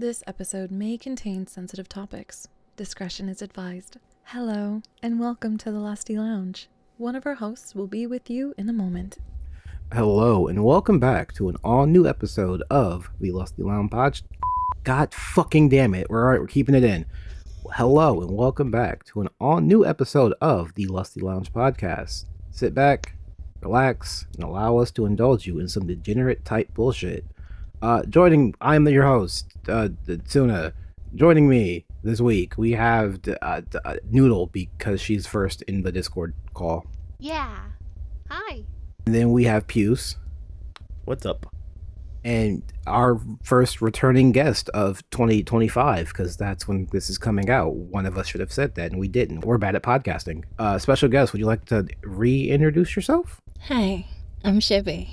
This episode may contain sensitive topics. Discretion is advised. Hello, and welcome to the Lusty Lounge. One of our hosts will be with you in a moment. Hello, and welcome back to an all-new episode of the Lusty Lounge Pod. God fucking damn it. We're keeping it in. Hello, and welcome back to an all-new episode of the Lusty Lounge Podcast. Sit back, relax, and allow us to indulge you in some degenerate-type bullshit. I'm your host, Tuna. Joining me this week, we have Noodle, because she's first in the Discord call. Yeah. Hi. And then we have Puce. What's up? And our first returning guest of 2025, because that's when this is coming out. One of us should have said that, and we didn't. We're bad at podcasting. Special guest, would you like to reintroduce yourself? Hi, I'm Shibby.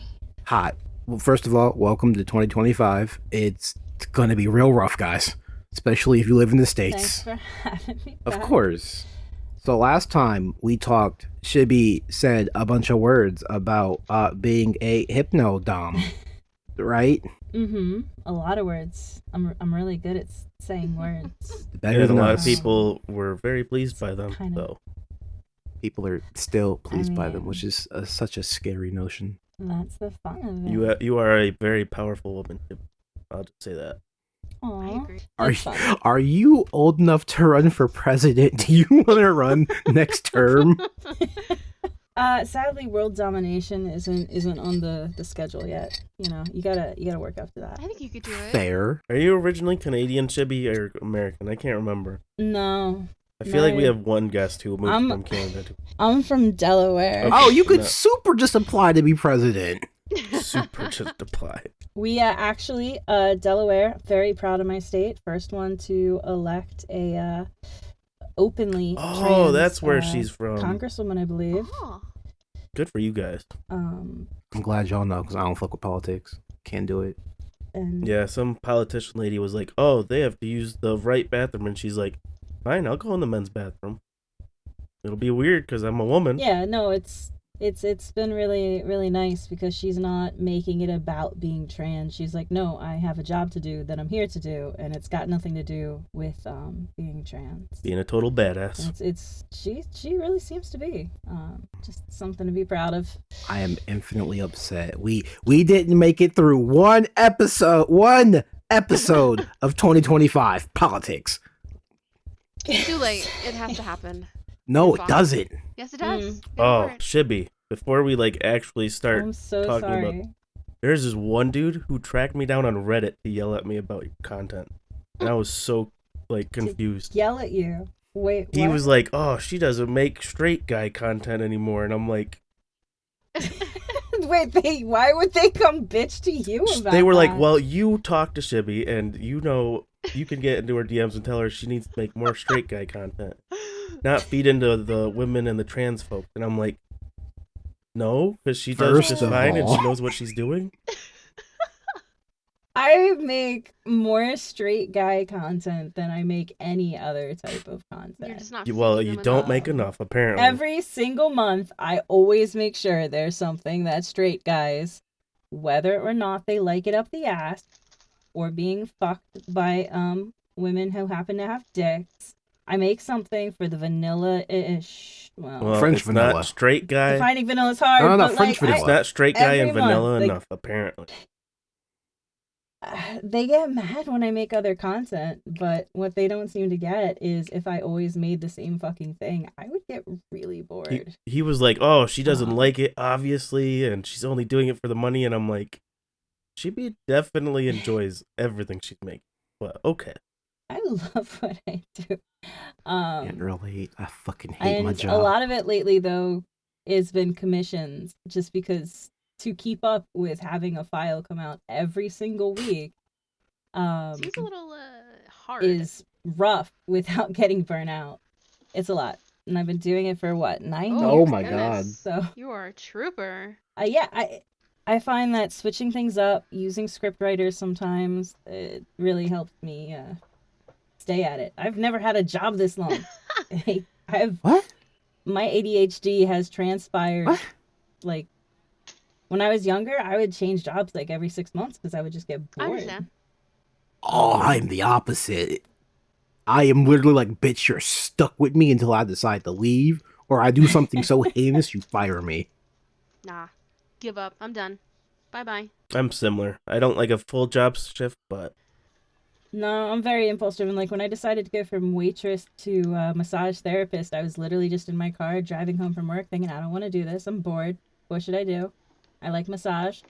Hot. Well, first of all, welcome to 2025. It's going to be real rough, guys, especially if you live in the States. Thanks for having me Of back. course. So last time we talked, Shibby said a bunch of words about being a hypno-dom, right? Mm-hmm. A lot of words. I'm really good at saying words. Better A than lot us. of people were very pleased by them, Kind of. though. People are still pleased by them, mean- which is such a scary notion. That's the fun of it. You are a very powerful woman. I'll just say that. Aw, I agree. that's Are you old enough to run for president? Do you want to run next term? fun. Sadly, world domination isn't on the schedule yet. You know, you gotta work up to that. I think you could do it. Fair. Are you originally Canadian, Shibby, or American? I can't remember. No, I feel like we No. have one guest who moved I'm- from Canada I'm from Delaware. Okay. Oh, you could No. super just apply to be president. to super just apply. We actually, Delaware, very proud of my state. First one to elect a openly Oh, trans, that's where she's from. congresswoman, I believe. Oh. Good for you guys. I'm glad y'all know, because I don't fuck with politics. Can't do it. And Yeah, some politician lady was like, "Oh, they have to use the right bathroom," and she's like, "Fine, I'll go in the men's bathroom. It'll be weird because I'm a woman." yeah, no, it's been really, really nice because she's not making it about being trans. She's like, no, I have a job to do that I'm here to do, and it's got nothing to do with being trans. Being a total badass. She really seems to be just something to be proud of. I am infinitely upset. We didn't make it through one episode of 2025 politics. Too late. It has to happen. No, it Fine. doesn't. Yes, it does. Go Oh, for it. Shibby, before we actually start I'm so talking sorry. about, there's this one dude who tracked me down on Reddit to yell at me about your content, and I was so confused. Yell at you. Wait, He what? was like, "Oh, she doesn't make straight guy content anymore," and I'm like, Wait, why would they come bitch to you about they were like, that? "Well, you talk to Shibby, and you know you can get into her DMs and tell her she needs to make more straight guy content, not feed into the women and the trans folk." And I'm like, "No, because she does First just of fine, and all- she knows what she's doing." I make more straight guy content than I make any other type of You're content. just not Well, feeding you them don't enough. make enough, apparently. Every single month, I always make sure there's something that straight guys, whether or not they like it up the ass, or being fucked by women who happen to have dicks. I make something for the vanilla-ish. Well, French it's vanilla. not straight guy. Defining vanilla is hard. No, but French like, vanilla. It's not straight guy and every month, vanilla like- enough, apparently. They get mad when I make other content, but what they don't seem to get is if I always made the same fucking thing, I would get really bored. He was like, "Oh, she doesn't Oh. like it, obviously, and she's only doing it for the money." And I'm like, "She definitely enjoys everything she's making." But okay. I love what I do. Can't relate. I fucking hate my And job. a lot of it lately, though, has been commissions, just because to keep up with having a file come out every single week Seems a little hard. is rough without getting burnt out. It's a lot. And I've been doing it for, 9 years? Oh my goodness. So, You are a trooper. yeah, I find that switching things up, using script writers sometimes, it really helps me stay at it. I've never had a job this long. What? My ADHD has transpired. What? Like, when I was younger, I would change jobs like every 6 months because I would just get I bored. understand. Oh, I'm the opposite. I am literally like, bitch, you're stuck with me until I decide to leave, or I do something so heinous you fire me. Nah. Give up. I'm done. Bye-bye. I'm similar. I don't like a full job shift, but No, I'm very impulse driven. Like when I decided to go from waitress to massage therapist, I was literally just in my car driving home from work thinking, I don't want to do this. I'm bored. What should I do? I like massage.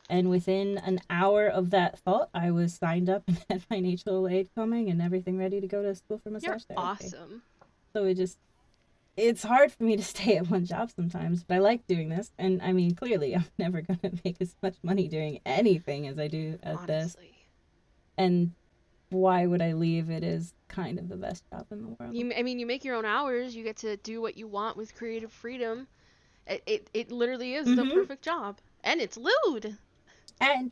And within an hour of that thought, I was signed up and had my financial aid coming and everything ready to go to school for massage You're therapy. awesome. So it's hard for me to stay at one job sometimes, but I like doing this. And I mean, clearly, I'm never going to make as much money doing anything as I do at this. And why would I leave? It is kind of the best job in the world. You make your own hours. You get to do what you want with creative freedom. It literally is the perfect job. And it's lewd. And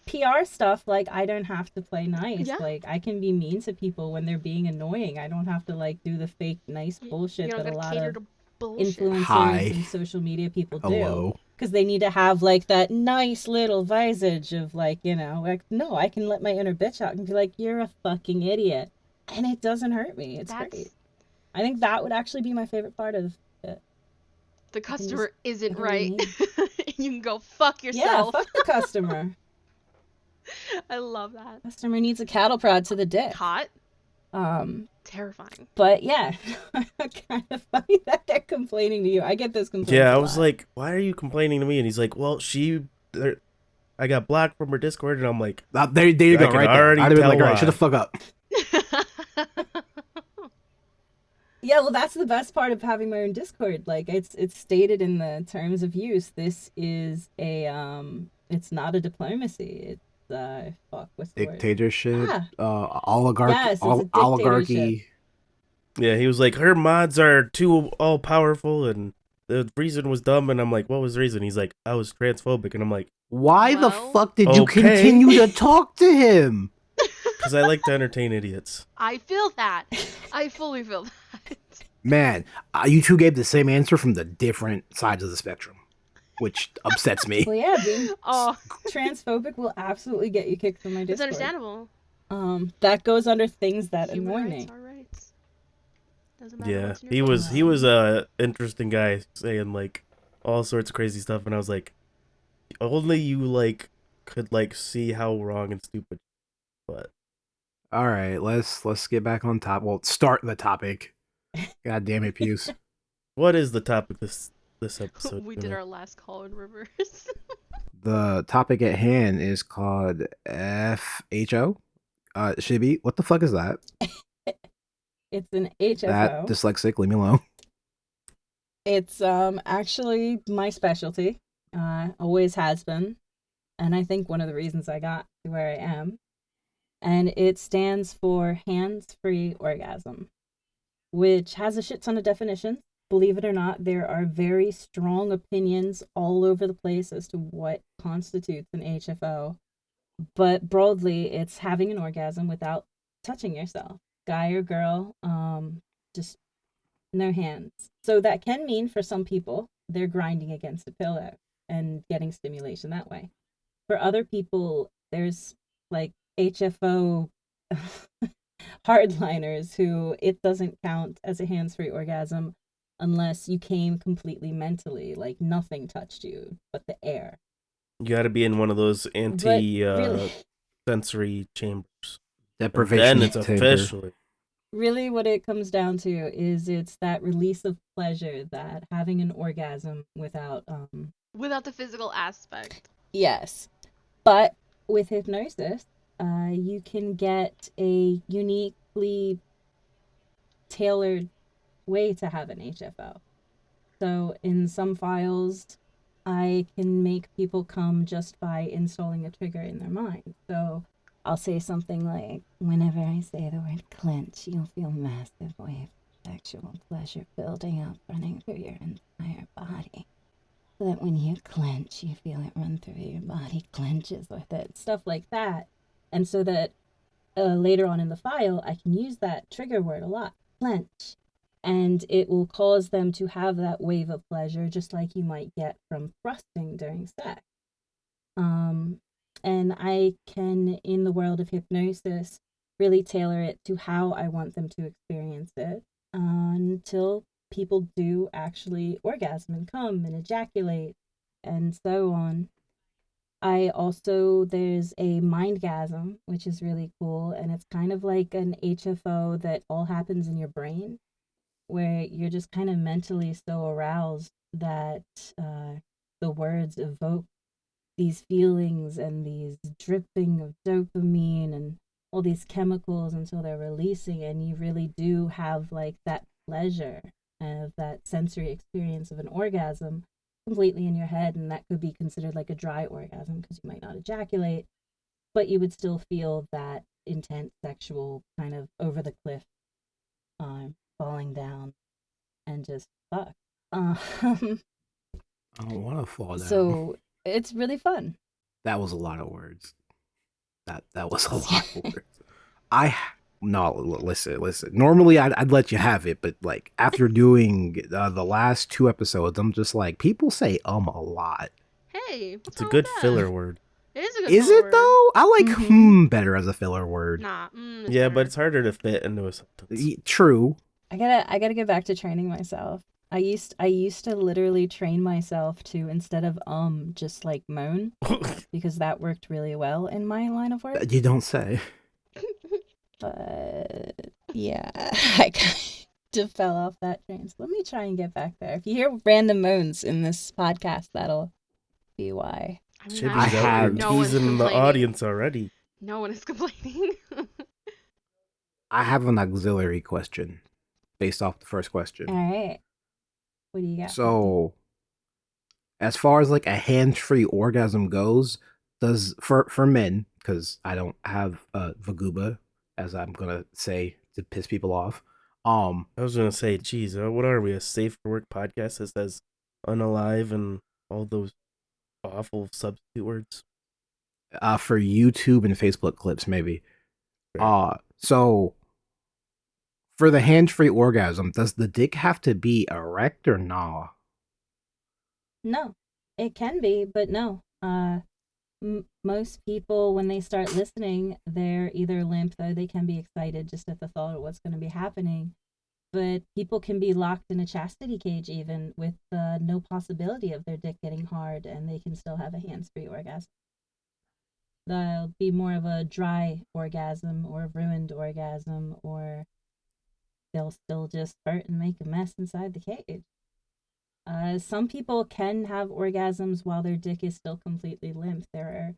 PR stuff, like, I don't have to play nice. Yeah. Like, I can be mean to people when they're being annoying. I don't have to, like, do the fake nice bullshit that a lot of influencers and social media people do. Because they need to have, like, that nice little visage of, like, you know, like, no, I can let my inner bitch out and be like, you're a fucking idiot. And it doesn't hurt me. It's great. I think that would actually be my favorite part of it. The customer isn't right. You can go fuck yourself. Yeah, fuck the customer. I love that. Customer needs a cattle prod to the dick. Hot. Terrifying. But yeah, kind of funny that they're complaining to you. I get those complaints. Yeah, I was like, why are you complaining to me? And he's like, well, I got blocked from her Discord, and I'm like, there you go, right there. I'd have been like, all right, shut the fuck up. Yeah, well, that's the best part of having my own Discord. Like, it's stated in the terms of use. This is it's not a diplomacy. It's what's the dictatorship, word? oligarchy. Yes, it's a oligarchy. Yeah, he was like, her mods are too all powerful, and the reason was dumb. And I'm like, what was the reason? He's like, I was transphobic, and I'm like, why the fuck did you continue to talk to him? Because I like to entertain idiots. I feel that. I fully feel that. Man, you two gave the same answer from the different sides of the spectrum, which upsets me. Well, yeah, being transphobic will absolutely get you kicked from my Discord. It's understandable. That goes under things that annoy me. Yeah, he was a interesting guy saying like all sorts of crazy stuff, and I was like, only you like could like see how wrong and stupid. But all right, let's get back on top. Well, start the topic. God damn it, Puce. What is the topic this episode? We did our last call in reverse. The topic at hand is called FHO. Shibby, what the fuck is that? It's an HFO. That dyslexic, leave me alone. It's actually my specialty. Always has been. And I think one of the reasons I got to where I am. And it stands for hands-free orgasm, which has a shit ton of definitions. Believe it or not, there are very strong opinions all over the place as to what constitutes an HFO. But broadly, it's having an orgasm without touching yourself, guy or girl, just no hands. So that can mean for some people, they're grinding against a pillow and getting stimulation that way. For other people, there's like HFO hardliners who it doesn't count as a hands-free orgasm unless you came completely mentally, like nothing touched you but the air. You got to be in one of those sensory chambers. Deprivation. And then it's officially. Really what it comes down to is it's that release of pleasure, that having an orgasm without the physical aspect. Yes. But with hypnosis, you can get a uniquely tailored way to have an HFO. So in some files, I can make people come just by installing a trigger in their mind. So I'll say something like, whenever I say the word clench, you'll feel massive wave of sexual pleasure building up, running through your entire body. So that when you clench, you feel it run through your body, clenches with it, stuff like that. And so that later on in the file, I can use that trigger word a lot, clench. And it will cause them to have that wave of pleasure, just like you might get from thrusting during sex. And I can, in the world of hypnosis, really tailor it to how I want them to experience it until people do actually orgasm and come and ejaculate and so on. There's a mindgasm, which is really cool, and it's kind of like an HFO that all happens in your brain, where you're just kind of mentally so aroused that the words evoke these feelings and these dripping of dopamine and all these chemicals until they're releasing, and you really do have like that pleasure of that sensory experience of an orgasm completely in your head. And that could be considered like a dry orgasm because you might not ejaculate, but you would still feel that intense sexual kind of over the cliff, falling down and just fuck. I don't want to fall down. So it's really fun. That was a lot of words. That was a lot of words. Listen. Normally, I'd let you have it, but like after doing the last 2 episodes, I'm just like, people say a lot. Hey, what's It's a wrong good with that? filler word. It is a good Is filler it word. though? I like better as a filler word. Nah. It's Yeah, better. but it's harder to fit into a sentence. True. I gotta get back to training myself. I used to literally train myself to, instead of just like moan, because that worked really well in my line of work. You don't say. But yeah, I kind of fell off that train. So let me try and get back there. If you hear random moans in this podcast, that'll be why. I mean, Shibby's I out here have- no one's teasing the complaining. audience already. No one is complaining. I have an auxiliary question based off the first question. All right, what do you got? So, as far as like a hands-free orgasm goes, does for men, because I don't have vaguba, as I'm gonna say to piss people off. I was gonna say, geez, what are we, a safe for work podcast that says unalive and all those awful substitute words? For YouTube and Facebook clips, maybe. So for the hands-free orgasm, does the dick have to be erect or nah? No, it can be, but no. Most people, when they start listening, they're either limp, though they can be excited just at the thought of what's going to be happening. But people can be locked in a chastity cage even with no possibility of their dick getting hard, and they can still have a hands-free orgasm. There'll be more of a dry orgasm or a ruined orgasm, or they'll still just spurt and make a mess inside the cage. Some people can have orgasms while their dick is still completely limp. There are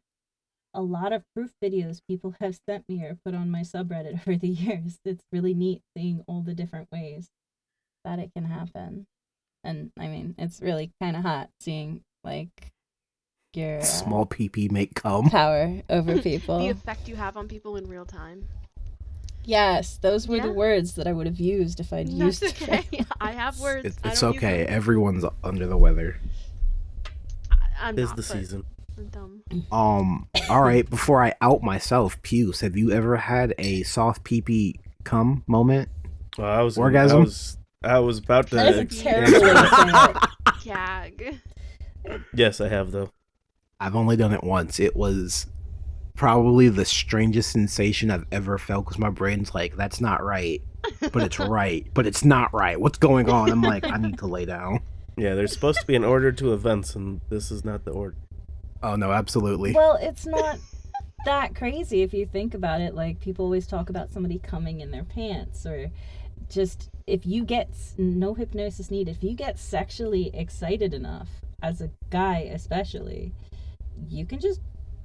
a lot of proof videos people have sent me or put on my subreddit over the years. It's really neat seeing all the different ways that it can happen. And I mean, it's really kind of hot seeing like your Small pee make cum. power over people. The effect you have on people in real time. Yes, those were the Yeah. words that I would have used if I'd used That's okay. I have words. I It's don't use okay. them. Everyone's under the weather. I'm Tis not, the but season. I'm dumb. All right. Before I out myself, Puce, have you ever had a soft pee cum moment? Well, I was Orgasm? I was about to. That is a terrible way to say it. Gag. Yes, I have though. I've only done it once. It was probably the strangest sensation I've ever felt because my brain's like, that's not right, but it's right, but it's not right. What's going on? I'm like, I need to lay down. Yeah, there's supposed to be an order to events, and this is not the order. Oh, no, absolutely. Well, it's not that crazy if you think about it. Like, people always talk about somebody coming in their pants, or just if you get, no hypnosis needed, if you get sexually excited enough, as a guy especially, you can just,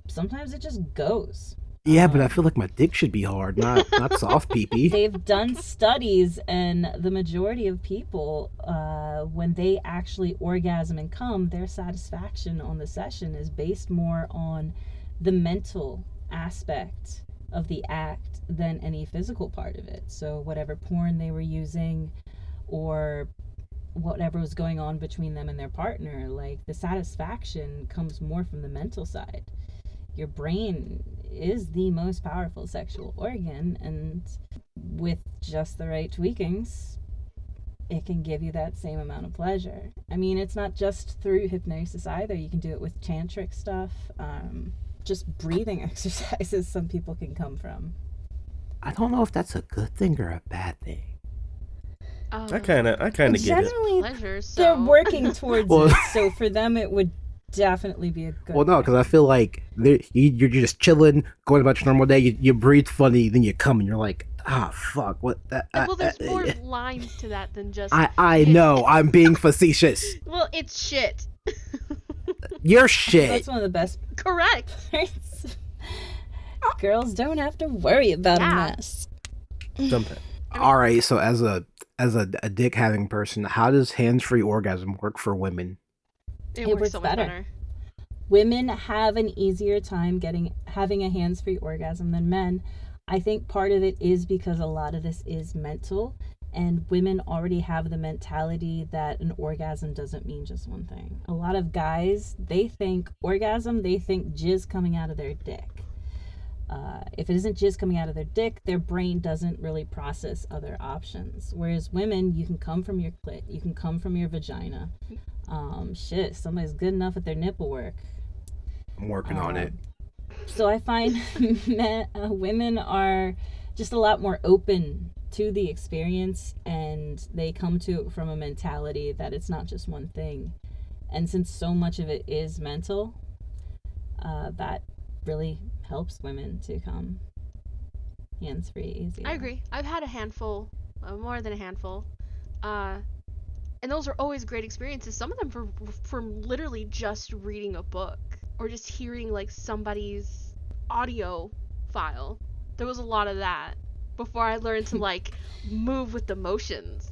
sometimes it just goes. Yeah, but I feel like my dick should be hard, not soft pee-pee. They've done studies, and the majority of people, when they actually orgasm and come, their satisfaction on the session is based more on the mental aspect of the act than any physical part of it. So whatever porn they were using, or whatever was going on between them and their partner, like the satisfaction comes more from the mental side. Your brain is the most powerful sexual organ, and with just the right tweakings, it can give you that same amount of pleasure. I mean, it's not just through hypnosis either. You can do it with tantric stuff. just breathing exercises some people can come from. I don't know if that's a good thing or a bad thing. I kind of get it. Generally, Pleasure, they're so. working towards Well- it, so for them it would definitely be a good Well, no, because I feel like you're just chilling, going about your normal day. You breathe funny, then you come and you're like, fuck, what? Well, there's more lines to that than just. I know, I'm being facetious. Well, it's shit. You're shit. That's one of the best Correct. parts. Girls don't have to worry about Yeah. a mess. Sometimes. All right, so as a dick having person, how does hands-free orgasm work for women? It works works so much better. better. Women have an easier time having a hands-free orgasm than men. I think part of it is because a lot of this is mental, and women already have the mentality that an orgasm doesn't mean just one thing. A lot of guys, they think orgasm, they think jizz coming out of their dick. If it isn't jizz coming out of their dick, their brain doesn't really process other options. Whereas women, you can come from your clit, you can come from your vagina. Somebody's good enough at their nipple work. I'm working on it. So I find women are just a lot more open to the experience, and they come to it from a mentality that it's not just one thing. And since so much of it is mental, that really helps women to come hands-free easier. I agree. I've had a handful, more than a handful, and those are always great experiences. Some of them from literally just reading a book or just hearing like somebody's audio file. There was a lot of that before I learned to like move with the motions.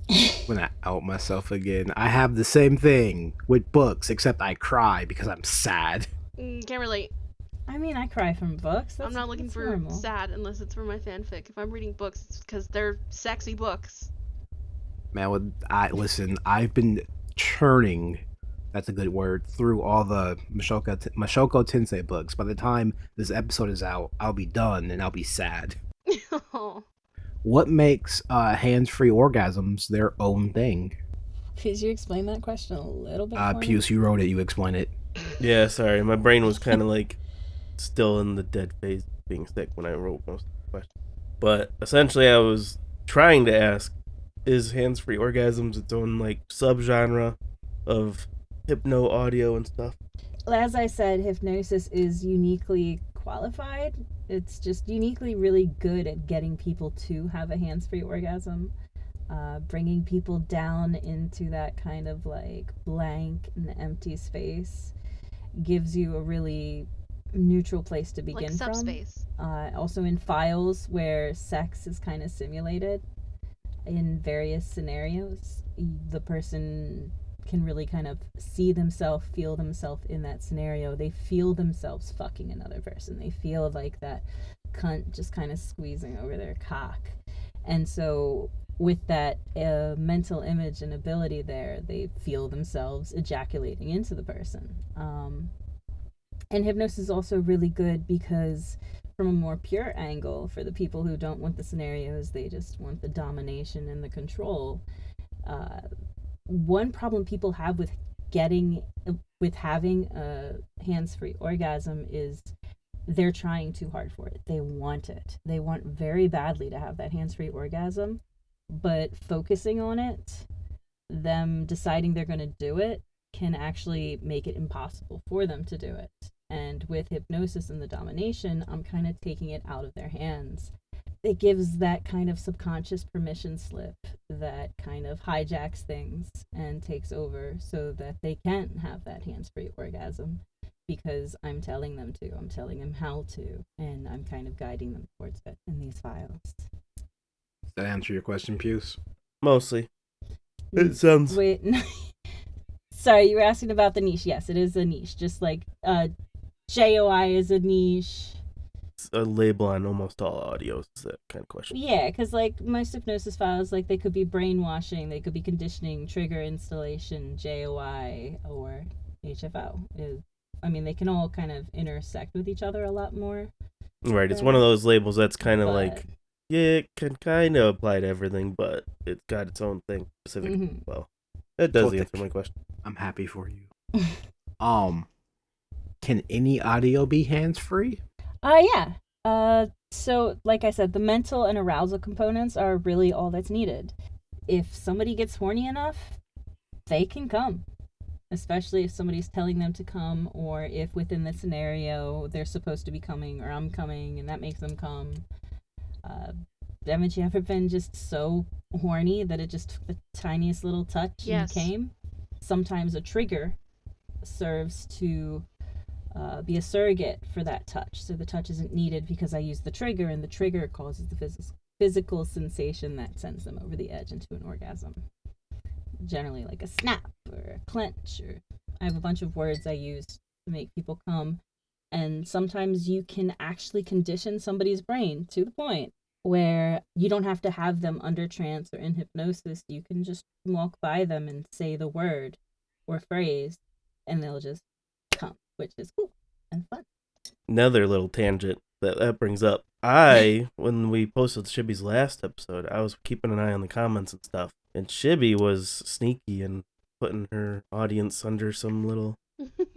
I'm gonna out myself again. I have the same thing with books, except I cry because I'm sad. Can't relate. I mean, I cry from books. I'm not looking for normal. sad unless it's for my fanfic. If I'm reading books, it's because they're sexy books. Man, listen, I've been churning, that's a good word, through all the Mashoko Tensei books. By the time this episode is out, I'll be done and I'll be sad. What makes hands-free orgasms their own thing? Could you explain that question a little bit for me? Puce, you wrote it, you explain it. Yeah, sorry. My brain was kind of like still in the dead phase of being sick when I wrote most of the questions. But essentially, I was trying to ask, is hands-free orgasms its own like subgenre of hypno audio and stuff? As I said, hypnosis is uniquely qualified. It's just uniquely really good at getting people to have a hands-free orgasm, bringing people down into that kind of like blank and empty space. Gives you a really neutral place to begin Like subspace. from. Also in files where sex is kind of simulated in various scenarios, the person can really kind of see themselves, feel themselves in that scenario. They feel themselves fucking another person. They feel like that cunt just kind of squeezing over their cock. And so with that mental image and ability there, they feel themselves ejaculating into the person. And hypnosis is also really good because from a more pure angle, for the people who don't want the scenarios, they just want the domination and the control. One problem people have with having a hands-free orgasm is they're trying too hard for it. They want it. They want very badly to have that hands-free orgasm, but focusing on it, them deciding they're going to do it, can actually make it impossible for them to do it. And with hypnosis and the domination, I'm kind of taking it out of their hands. It gives that kind of subconscious permission slip that kind of hijacks things and takes over so that they can have that hands-free orgasm because I'm telling them to. I'm telling them how to, and I'm kind of guiding them towards it in these files. Does that answer your question, Puce? Mostly. It sounds... Wait, sorry, you were asking about the niche. Yes, it is a niche. Just like JOI is a niche. It's a label on almost all audios, is that kind of question. Yeah, because like most hypnosis files, like they could be brainwashing, they could be conditioning, trigger installation, JOI, or HFO. I mean, they can all kind of intersect with each other a lot more. Right, it's one of those labels that's kind of But- like, yeah, it can kind of apply to everything, but it's got its own thing specific. Mhm. Well, that does Well, answer my question. I'm happy for you. Can any audio be hands-free? Yeah. So like I said, the mental and arousal components are really all that's needed. If somebody gets horny enough, they can come. Especially if somebody's telling them to come, or if within the scenario they're supposed to be coming, or I'm coming, and that makes them come. Haven't you ever been just so horny that it just took the tiniest little touch Yes. and you came? Sometimes a trigger serves to be a surrogate for that touch. So the touch isn't needed because I use the trigger, and the trigger causes the physical sensation that sends them over the edge into an orgasm. Generally like a snap or a clench, or I have a bunch of words I use to make people come. And sometimes you can actually condition somebody's brain to the point where you don't have to have them under trance or in hypnosis. You can just walk by them and say the word or phrase, and they'll just come, which is cool and fun. Another little tangent that brings up. When we posted Shibby's last episode, I was keeping an eye on the comments and stuff. And Shibby was sneaky and putting her audience under some little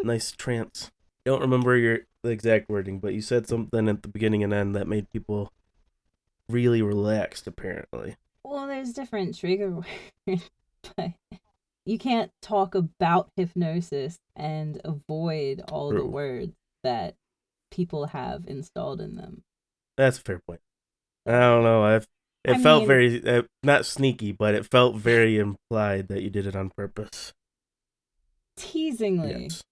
nice trance. I don't remember the exact wording, but you said something at the beginning and end that made people really relaxed, apparently. Well, there's different trigger words, but you can't talk about hypnosis and avoid all the True. words that people have installed in them. That's a fair point. I don't know. It felt very, not sneaky, but it felt very implied that you did it on purpose. Teasingly. Yes.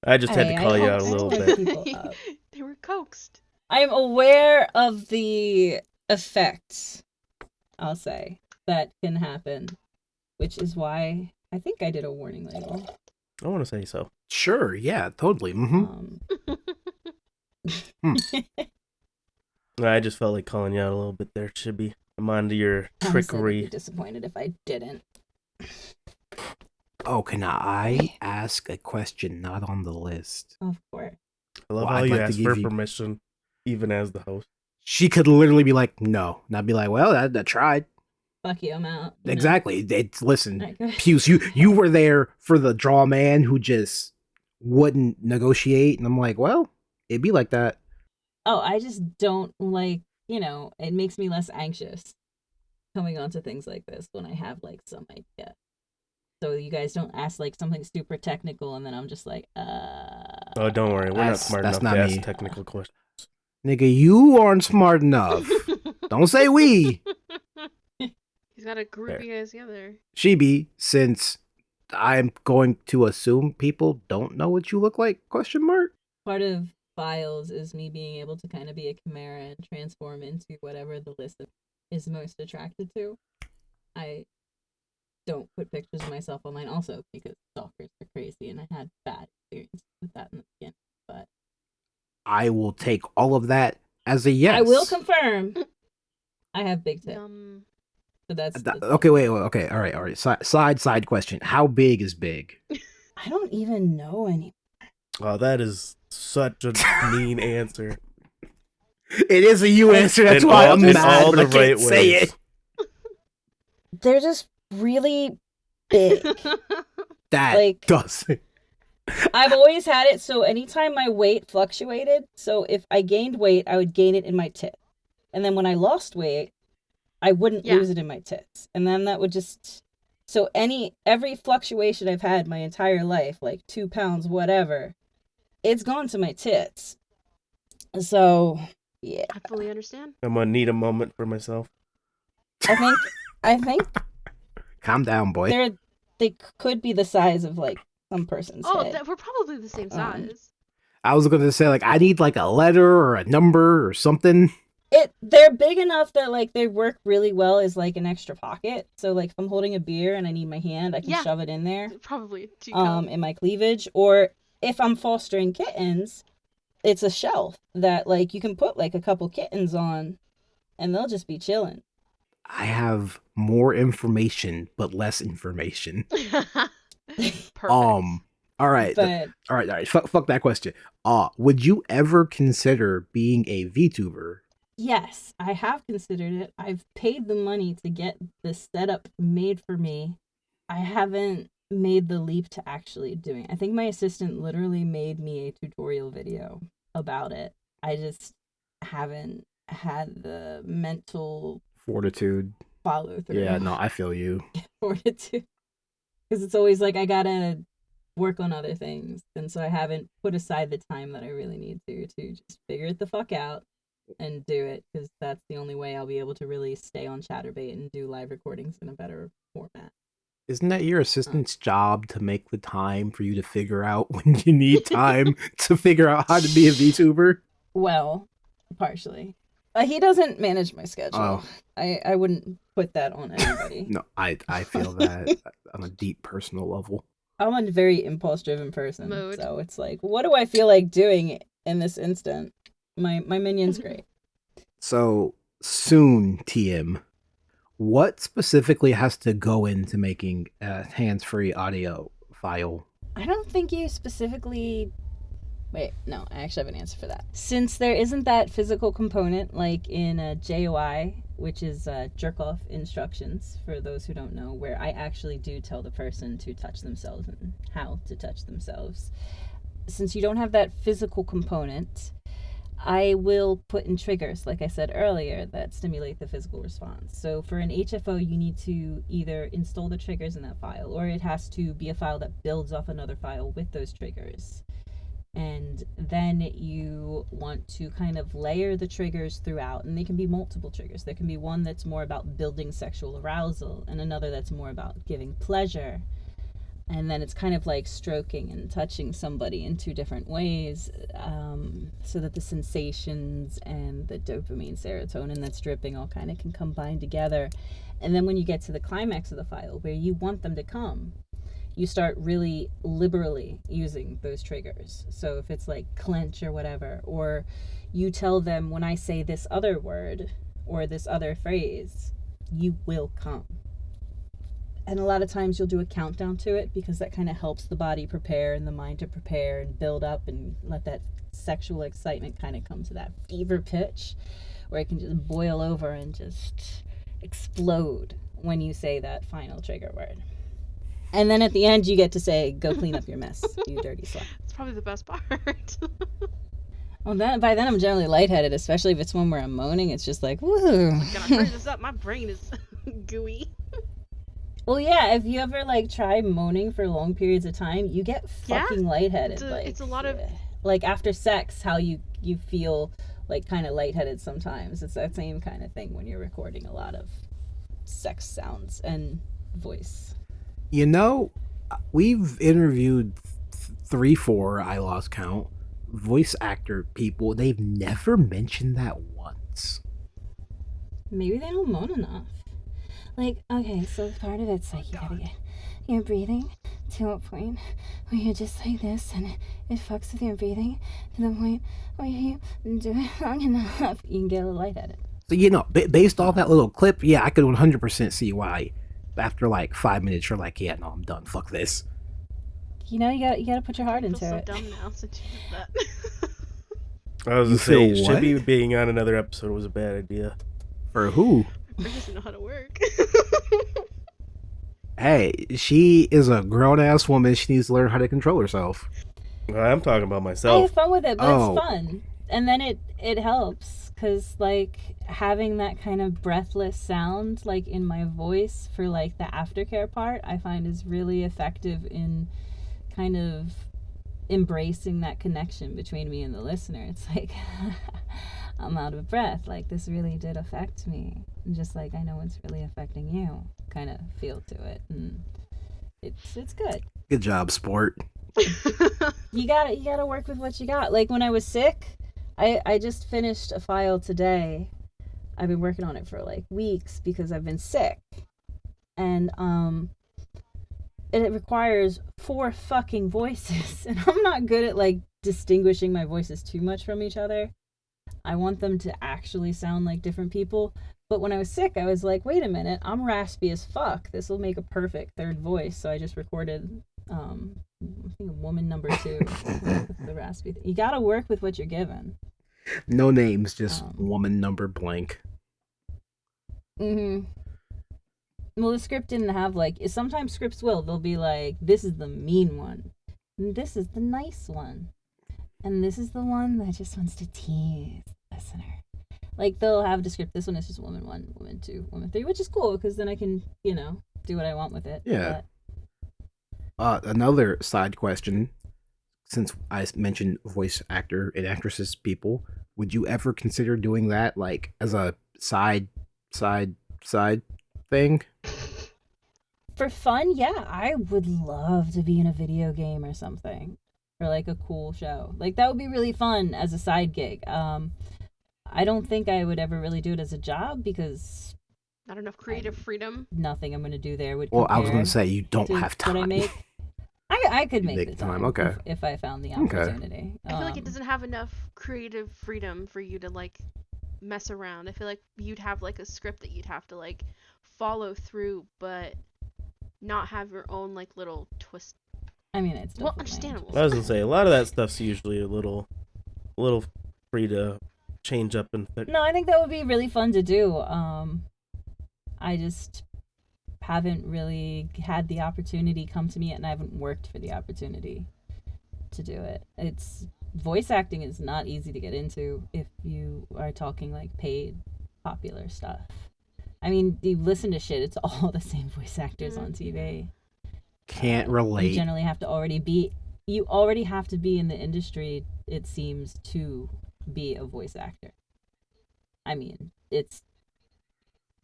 I just had to call you out a little bit. They were coaxed. I'm aware of the effects, I'll say, that can happen, which is why I think I did a warning label. I want to say so. Sure, yeah, totally. I just felt like calling you out a little bit there, Shibby. I'm onto your trickery. I'd be disappointed if I didn't. Oh, can I ask a question not on the list? Of course. I love Well, how I'd you like to ask give for you- permission, even as the host. She could literally be like, no. And I'd be like, well, I tried. Fuck you, I'm out. You know? Exactly. Listen, Alright, go ahead. Puce, you were there for the draw man who just wouldn't negotiate. And I'm like, well, it'd be like that. Oh, I just don't like, it makes me less anxious coming onto things like this when I have like some idea. So you guys don't ask like something super technical and then I'm just like, Oh, don't worry. We're not That's- smart that's enough to not ask me. technical questions. Nigga, you aren't smart enough. Don't say we. He's got a group Fair. you guys together. Shibby, since I'm going to assume people don't know what you look like, question mark? part of Files is me being able to kind of be a chimera and transform into whatever the list is most attracted to. I don't put pictures of myself online also because stalkers are crazy and I had bad experiences with that in the beginning. But I will take all of that as a yes. I will confirm I have big tits. So that's Okay, wait, okay, all right. Side question. How big is big? I don't even know any. Oh, that is such a mean answer. It is a you answer. That's In why all- I'm in mad, all but I the can't right say ways. it. They're just really big. That Like- doesn't. I've always had it so anytime my weight fluctuated, so if I gained weight, I would gain it in my tits. And then when I lost weight, I wouldn't Yeah. lose it in my tits. And then that would just so every fluctuation I've had my entire life, like 2 pounds, whatever, it's gone to my tits. So yeah. I fully understand. I'm gonna need a moment for myself. I think Calm down, boy. they could be the size of like some person's Oh, head. we're probably the same size. I was going to say, like, I need, like, a letter or a number or something. They're big enough that like they work really well as like an extra pocket. So like if I'm holding a beer and I need my hand, I can Yeah. shove it in there. Probably. Do you count? In my cleavage. Or if I'm fostering kittens, it's a shelf that like you can put like a couple kittens on and they'll just be chilling. I have more information, but less information. Perfect. All right. But All right. Fuck that question. Would you ever consider being a VTuber? yes, I have considered it. I've paid the money to get the setup made for me. I haven't made the leap to actually doing it. I think my assistant literally made me a tutorial video about it. I just haven't had the mental Fortitude. follow through. Yeah, no, I feel you. Fortitude. Because it's always like I gotta work on other things, and so I haven't put aside the time that I really need to just figure it the fuck out and do it, because that's the only way I'll be able to really stay on Chatterbait and do live recordings in a better format. Isn't that your assistant's job to make the time for you to figure out when you need time to figure out how to be a VTuber? Well, partially. He doesn't manage my schedule. I wouldn't put that on anybody. No, I feel that on a deep personal level. I'm a very impulse-driven person, Mode. so it's like, what do I feel like doing in this instant? My minion's great. So, soon, TM, what specifically has to go into making a hands-free audio file? I don't think you specifically... Wait, no, I actually have an answer for that. Since there isn't that physical component like in a JOI, which is jerk-off instructions, for those who don't know, where I actually do tell the person to touch themselves and how to touch themselves. Since you don't have that physical component, I will put in triggers, like I said earlier, that stimulate the physical response. So for an HFO, you need to either install the triggers in that file, or it has to be a file that builds off another file with those triggers. And then you want to kind of layer the triggers throughout, and they can be multiple triggers. There can be one that's more about building sexual arousal, and another that's more about giving pleasure. And then it's kind of like stroking and touching somebody in two different ways, so that the sensations and the dopamine, serotonin that's dripping all kind of can combine together. And then when you get to the climax of the file, where you want them to come, you start really liberally using those triggers. So if it's like clench or whatever, or you tell them, when I say this other word or this other phrase, you will come. And a lot of times you'll do a countdown to it, because that kind of helps the body prepare and the mind to prepare and build up and let that sexual excitement kind of come to that fever pitch where it can just boil over and just explode when you say that final trigger word. And then at the end, you get to say, go clean up your mess, you dirty slut. It's probably the best part. Well, by then I'm generally lightheaded, especially if it's one where I'm moaning. It's just like, woo. Gotta hurry this up. My brain is gooey. Well, yeah, if you ever, like, try moaning for long periods of time, you get fucking lightheaded. It's a lot of... Like, after sex, how you feel, like, kind of lightheaded sometimes. It's that same kind of thing when you're recording a lot of sex sounds and voice. You know, we've interviewed 3-4, I lost count, voice actor people. They've never mentioned that once. Maybe they don't moan enough. Like, okay, so part of it's like you gotta get your breathing to a point where you're just like this, and it fucks with your breathing to the point where you do it long enough, you can get a little lightheaded. So, you know, based off that little clip, yeah, I could 100% see why. After like 5 minutes, you're like, yeah, no, I'm done. Fuck this. You know, you gotta put your heart into I feel it. so dumb now since you did that. I was You gonna say, feel what? Shibby being on another episode was a bad idea. For who? My brain doesn't know how to work. Hey, she is a grown-ass woman. She needs to learn how to control herself. I'm talking about I myself. have fun with it, but Oh. it's fun. And then it helps, because, like, having that kind of breathless sound, like, in my voice for, like, the aftercare part, I find is really effective in kind of embracing that connection between me and the listener. It's like, I'm out of breath. Like, this really did affect me. And just like, I know it's really affecting you kind of feel to it. And it's good. Good job, sport. You gotta work with what you got. Like, when I was sick, I just finished a file today. I've been working on it for like weeks because I've been sick. And it requires 4 fucking voices. And I'm not good at like distinguishing my voices too much from each other. I want them to actually sound like different people. But when I was sick, I was like, wait a minute, I'm raspy as fuck. This will make a perfect third voice. So I just recorded I think woman number 2 with the raspy thing. You gotta work with what you're given. No names, just woman number blank. Mm-hmm. Well, the script didn't have like. Sometimes scripts will. They'll be like, "This is the mean one, and this is the nice one, and this is the one that just wants to tease the listener." Like they'll have a script. This one is just woman 1, woman 2, woman 3, which is cool because then I can, do what I want with it. Yeah. Another side question, since I mentioned voice actor and actresses people, would you ever consider doing that like as a side thing? For fun, yeah, I would love to be in a video game or something, or like a cool show. Like that would be really fun as a side gig. I don't think I would ever really do it as a job because Not enough creative freedom. nothing I'm going to do there would. Well, I was going compare to say you don't to have time. What I make. I could make Make the the time, time, okay. if I found the Okay. opportunity. I feel like it doesn't have enough creative freedom for you to like mess around. I feel like you'd have like a script that you'd have to like follow through, but not have your own like little twist. I mean, it's Well, definitely understandable. I was gonna say a lot of that stuff's usually a little free to change up and No, I think that would be really fun to do. I just haven't really had the opportunity come to me yet, and I haven't worked for the opportunity to do it. It's voice acting is not easy to get into if you are talking like paid popular stuff. I mean, you listen to shit, it's all the same voice actors on TV. Can't You relate. generally have to you already have to be in the industry, it seems, to be a voice actor. I mean, it's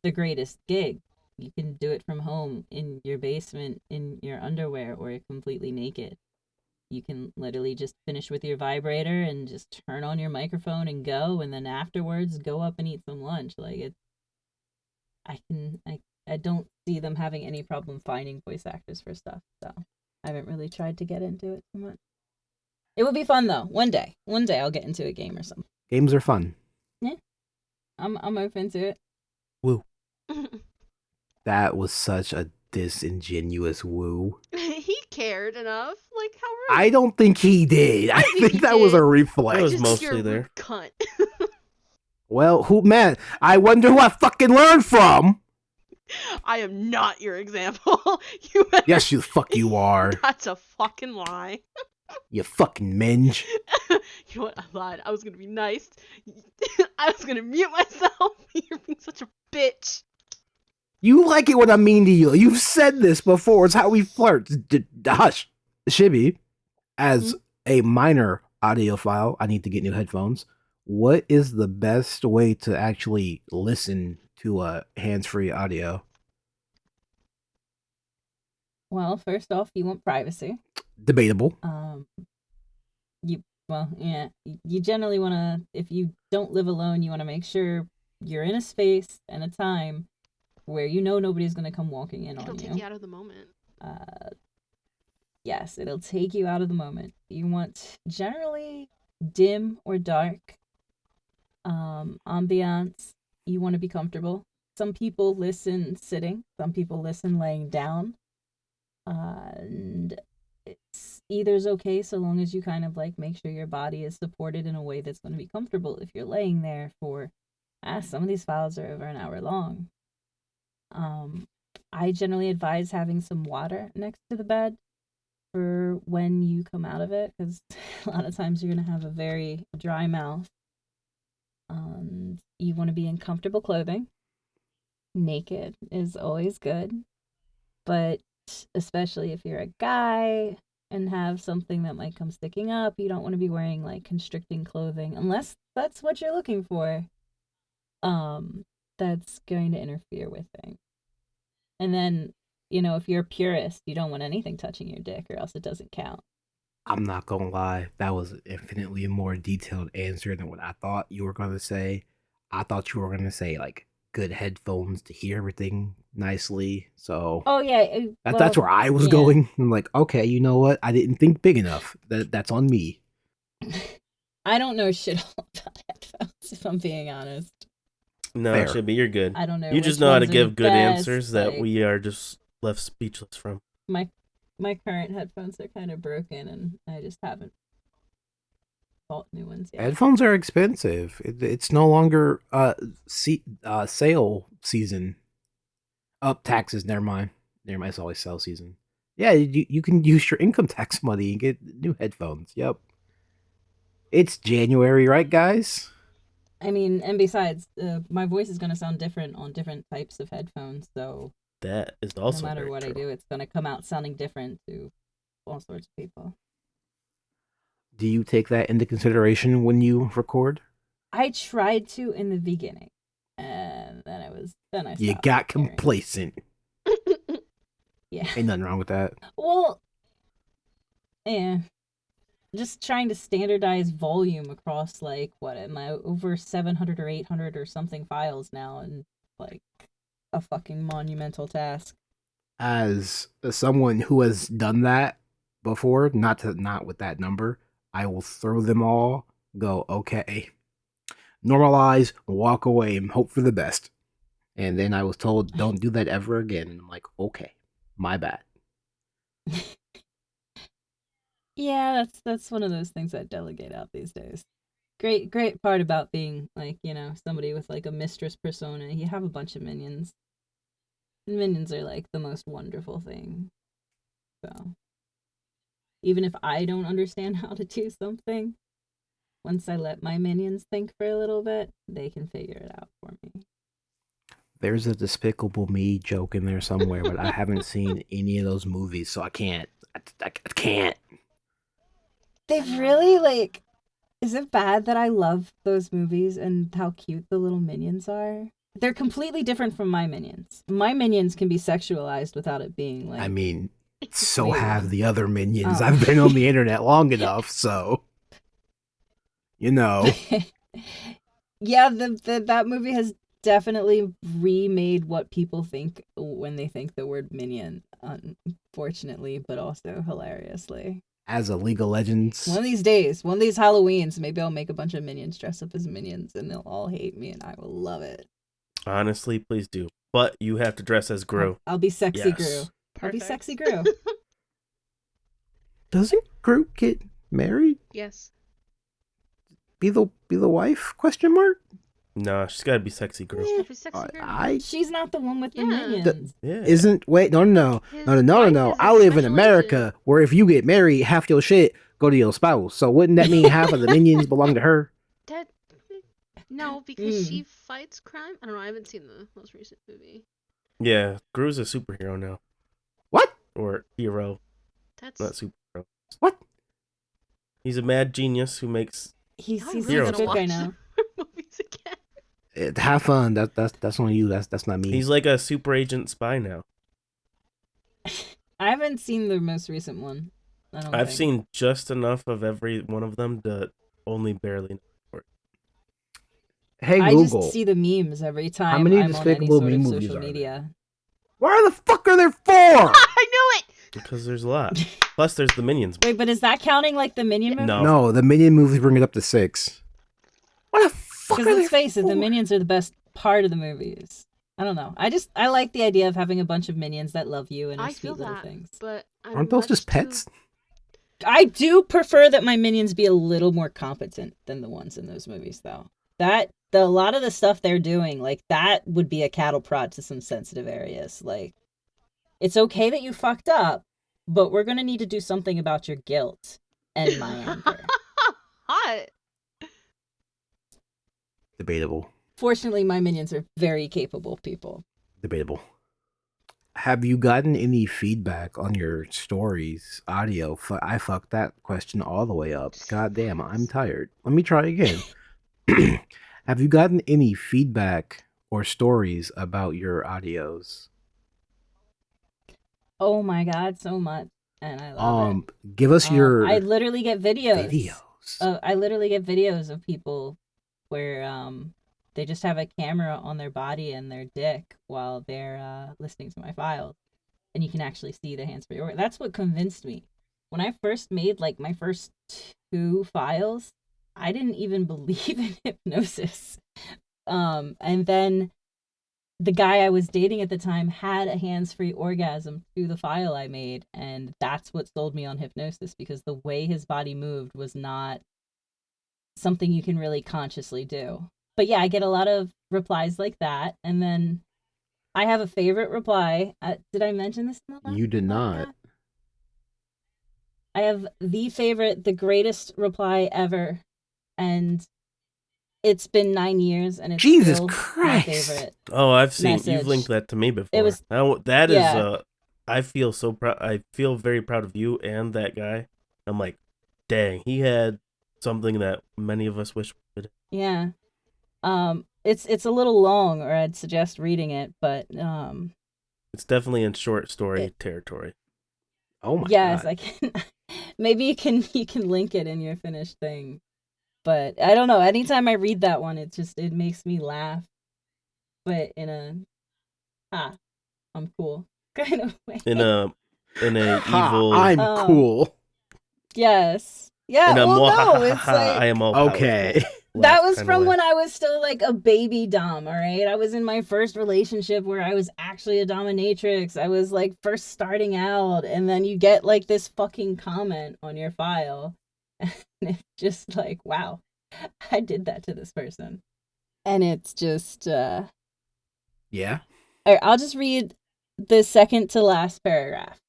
the greatest gig. You can do it from home, in your basement, in your underwear, or completely naked. You can literally just finish with your vibrator and just turn on your microphone and go, and then afterwards go up and eat some lunch. Like I don't see them having any problem finding voice actors for stuff. So I haven't really tried to get into it too much. It would be fun though. One day I'll get into a game or something. Games are fun. I'm open to it. Woo. That was such a disingenuous woo. He cared enough. Like how rude. I don't think he did. I think think he that was a did. reflex. It was Just mostly you're a rude there. Cunt. Well, man, I wonder who I fucking learned from. I am not your example. You better... Yes, you are. That's a fucking lie. You fucking minge. You know what? I lied. I was gonna be nice. I was gonna mute myself. You're being such a bitch. You like it when I'm mean to you. You've said this before. It's how we flirt. Hush. Shibby, as a minor audiophile, I need to get new headphones. What is the best way to actually listen to a hands-free audio? Well, first off, you want privacy. Debatable. You generally want to, if you don't live alone, you want to make sure you're in a space and a time where you know nobody's going to come walking in on you. It'll take you out of the moment. Yes, it'll take you out of the moment. You want generally dim or dark ambiance. You want to be comfortable. Some people listen sitting, some people listen laying down. And it's either's okay so long as you kind of like make sure your body is supported in a way that's going to be comfortable. If you're laying there for some of these files are over an hour long. I generally advise having some water next to the bed for when you come out of it, because a lot of times you're going to have a very dry mouth. You want to be in comfortable clothing. Naked is always good, but especially if you're a guy and have something that might come sticking up, you don't want to be wearing like constricting clothing unless that's what you're looking for. That's going to interfere with things. And then, if you're a purist, you don't want anything touching your dick or else it doesn't count. I'm not gonna lie, that was infinitely a more detailed answer than what I thought you were gonna say. I thought you were gonna say like good headphones to hear everything nicely. So oh yeah, that's where I was going. I'm like, okay, you know what? I didn't think big enough. That's on me. I don't know shit all about headphones, if I'm being honest. No, Fair. Shibby, you're good. I don't know. You just which know how to ones are give the good best, answers that like, we are just left speechless from. My current headphones are kind of broken, and I just haven't bought new ones yet. Headphones are expensive. It's no longer sale season. Up taxes. Never mind. Never mind. It's always sale season. Yeah, you can use your income tax money and get new headphones. Yep. It's January, right, guys? I mean, and besides, my voice is going to sound different on different types of headphones, so That is also no matter very what true. I do, it's going to come out sounding different to all sorts of people. Do you take that into consideration when you record? I tried to in the beginning, and then I You stopped got caring. complacent. Yeah. Ain't nothing wrong with that. Well, yeah. Just trying to standardize volume across, like, what am I, over 700 or 800 or something files now, and, like, a fucking monumental task. As someone who has done that before, not with that number, I will throw them all, go, okay, normalize, walk away, and hope for the best. And then I was told, don't do that ever again. And I'm like, okay, my bad. Yeah, that's one of those things that delegate out these days. Great part about being, like, somebody with, like, a mistress persona. You have a bunch of minions. And minions are, like, the most wonderful thing. So, even if I don't understand how to do something, once I let my minions think for a little bit, they can figure it out for me. There's a Despicable Me joke in there somewhere, but I haven't seen any of those movies, so I can't. I can't. They've really, like, is it bad that I love those movies and how cute the little minions are? They're completely different from my minions. My minions can be sexualized without it being, like... I mean, so Wait. have the other minions. Oh. I've been on the internet long enough, so... You know. Yeah, that movie has definitely remade what people think when they think the word minion, unfortunately, but also hilariously. As a League of Legends. One of these days, one of these Halloweens, maybe I'll make a bunch of minions dress up as minions and they'll all hate me and I will love it. Honestly, please do. But you have to dress as Gru. I'll be sexy Yes. Gru. I'll be Perfect. sexy Gru. Doesn't Groot get married? Yes. Be the wife? Question mark. No, she's got to be sexy Gru. If it's sexy girl. I She's not the one with the Yeah. minions. Yeah. isn't. Wait, no. His No. wife is I a live in special America, agent. where if you get married, half your shit go to your spouse. So wouldn't that mean half of the minions belong to her? That no, because she fights crime. I don't know. I haven't seen the most recent movie. Yeah, Gru's a superhero now. What? Or hero, That's not superhero. What? He's a mad genius who makes... He's I'm a really Hero good gonna guy watch now. movies again. Have fun. That's on you. That's not me. He's like a super agent spy now. I haven't seen the most recent one. I've seen just enough of every one of them to only barely... Hey I Google. just see the memes every time many I'm on any Despicable sort Me of movies social are there? media. Why the fuck are there 4? I knew it. Because there's a lot. Plus, there's the Minions. Wait, but is that counting like the Minion movie? No. No, the Minion movies bring it up to 6. What the fuck Because are there let's face it, 4? the Minions are the best part of the movies. I don't know. I like the idea of having a bunch of minions that love you and are I sweet feel little that, things. but I'm Aren't those much just too- pets? I do prefer that my minions be a little more competent than the ones in those movies, though. A lot of the stuff they're doing, like, that would be a cattle prod to some sensitive areas. Like, it's okay that you fucked up, but we're gonna need to do something about your guilt and my anger. Hot. Debatable. Fortunately, my minions are very capable people. Debatable. Have you gotten any feedback on your stories audio? I fucked that question all the way up. God damn, I'm tired. Let me try again. Have you gotten any feedback or stories about your audios? Oh my god, so much. And I love it. Give us your I literally get videos. videos. I literally get videos of people where they just have a camera on their body and their dick while they're listening to my files, and you can actually see the hands-free organ. That's what convinced me. When I first made like my first 2 files, I didn't even believe in hypnosis. And then the guy I was dating at the time had a hands-free orgasm to the file I made, and that's what sold me on hypnosis, because the way his body moved was not something you can really consciously do. But yeah, I get a lot of replies like that, and then I have a favorite reply. Did I mention this in the last You did not. podcast? I have the favorite, the greatest reply ever, and it's been 9 years, and it's Jesus still my Christ. favorite. Oh, I've seen Message. you've linked that to me before. It was that is yeah. I feel so proud. I feel very proud of you and that guy. I'm like, dang, he had something that many of us wish we could. Yeah. It's a little long, or I'd suggest reading it, but It's definitely in short story territory. Oh my yes, god. I can. Maybe you can link it in your finished thing. But I don't know. Anytime I read that one, it makes me laugh, but in a I'm cool kind of way. In a Ha, evil. I'm Oh. cool. Yes. Yeah. in a Well, no, it's I like am all Okay. powerful that laugh was kinda from way. when I was still like a baby dom. All right, I was in my first relationship where I was actually a dominatrix. I was like first starting out, and then you get like this fucking comment on your file, and it's just like, wow, I did that to this person, and it's just Yeah. all right, I'll just read the second to last paragraph.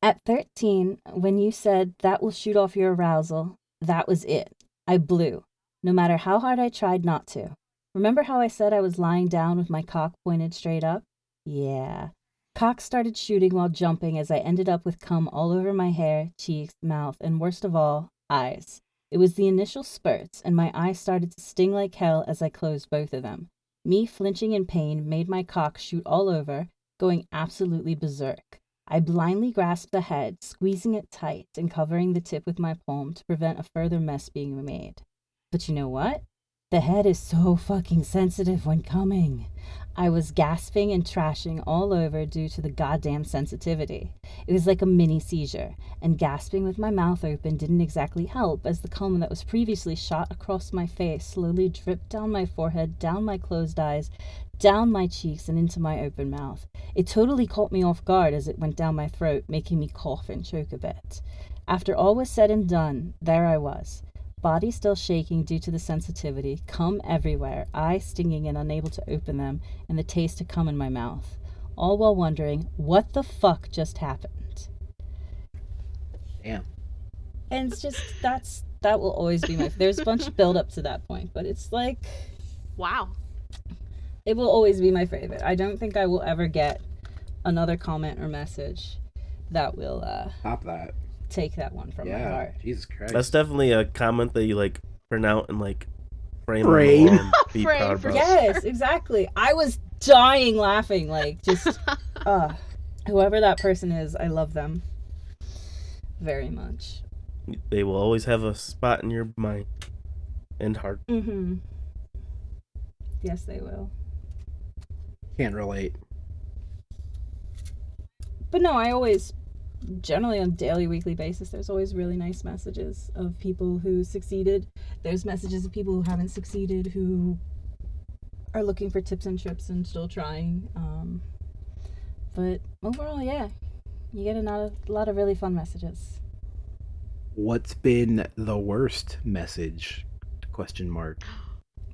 At 13, when you said that will shoot off your arousal, that was it. I blew, no matter how hard I tried not to. Remember how I said I was lying down with my cock pointed straight up? Yeah. Cock started shooting while jumping as I ended up with cum all over my hair, cheeks, mouth, and worst of all, eyes. It was the initial spurts, and my eyes started to sting like hell as I closed both of them. Me flinching in pain made my cock shoot all over, going absolutely berserk. I blindly grasped the head, squeezing it tight and covering the tip with my palm to prevent a further mess being made. But you know what? The head is so fucking sensitive when coming. I was gasping and trashing all over due to the goddamn sensitivity. It was like a mini seizure, and gasping with my mouth open didn't exactly help as the cum that was previously shot across my face slowly dripped down my forehead, down my closed eyes, down my cheeks, and into my open mouth. It totally caught me off guard as it went down my throat, making me cough and choke a bit. After all was said and done, there I was. Body still shaking due to the sensitivity, cum everywhere, eyes stinging and unable to open them, and the taste of cum in my mouth. All while wondering, what the fuck just happened? Damn. And it's just, that will always be my, there's a bunch of build up to that point, but it's like, Wow. it will always be my favorite. I don't think I will ever get another comment or message that will Top that. take that one from my Yeah. heart. Jesus Christ. That's definitely a comment that you like print out and like frame. Frame. On the wall and be Frame proud for about. Yes, exactly. I was dying laughing, like just whoever that person is, I love them very much. They will always have a spot in your mind and heart. Mm-hmm. Yes, they will. Can't relate. But no, I always, generally on a daily, weekly basis, there's always really nice messages of people who succeeded. There's messages of people who haven't succeeded, who are looking for tips and trips and still trying. But overall, yeah, you get a lot of really fun messages. What's been the worst message? Question mark.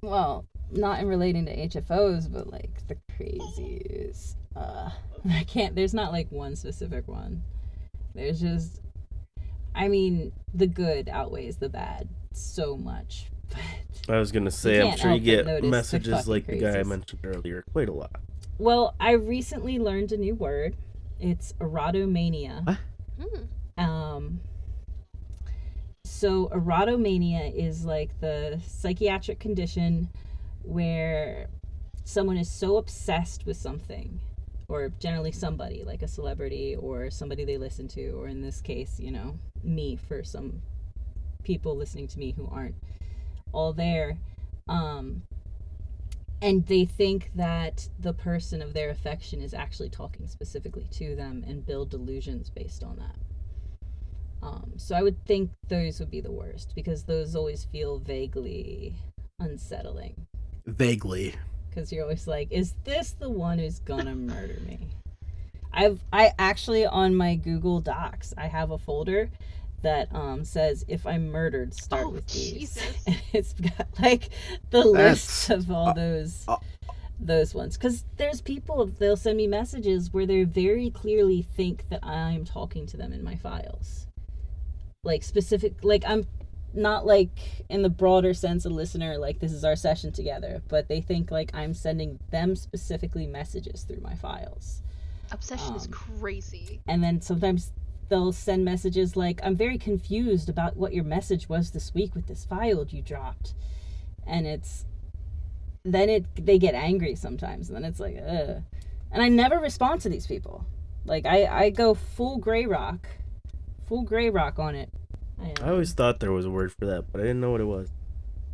Well, not in relating to HFOs, but like the craziest. There's not like one specific one. There's just, I mean, the good outweighs the bad so much. But I was gonna say, I'm can't sure you help but get notice the messages fucking like the guy I crazies. mentioned earlier quite a lot. well, I recently learned a new word. It's erotomania. What? So erotomania is like the psychiatric condition where someone is so obsessed with something, or generally somebody, like a celebrity or somebody they listen to, or in this case, you know, me, for some people listening to me who aren't all there, and they think that the person of their affection is actually talking specifically to them and build delusions based on that. So I would think those would be the worst, because those always feel vaguely unsettling. Vaguely. Because you're always like, is this the one who's gonna murder me? I actually, on my Google Docs, I have a folder that says, if I'm murdered, start with these. Jesus. And it's got like the That's list of all those those ones, because there's people, they'll send me messages where they very clearly think that I'm talking to them in my files, like specific, like I'm not like in the broader sense a listener, like this is our session together, but they think like I'm sending them specifically messages through my files. Obsession is crazy. And then sometimes they'll send messages like, I'm very confused about what your message was this week with this file you dropped. And they get angry sometimes, and then it's like, ugh. And I never respond to these people. Like, I go full gray rock on it. I always thought there was a word for that, but I didn't know what it was.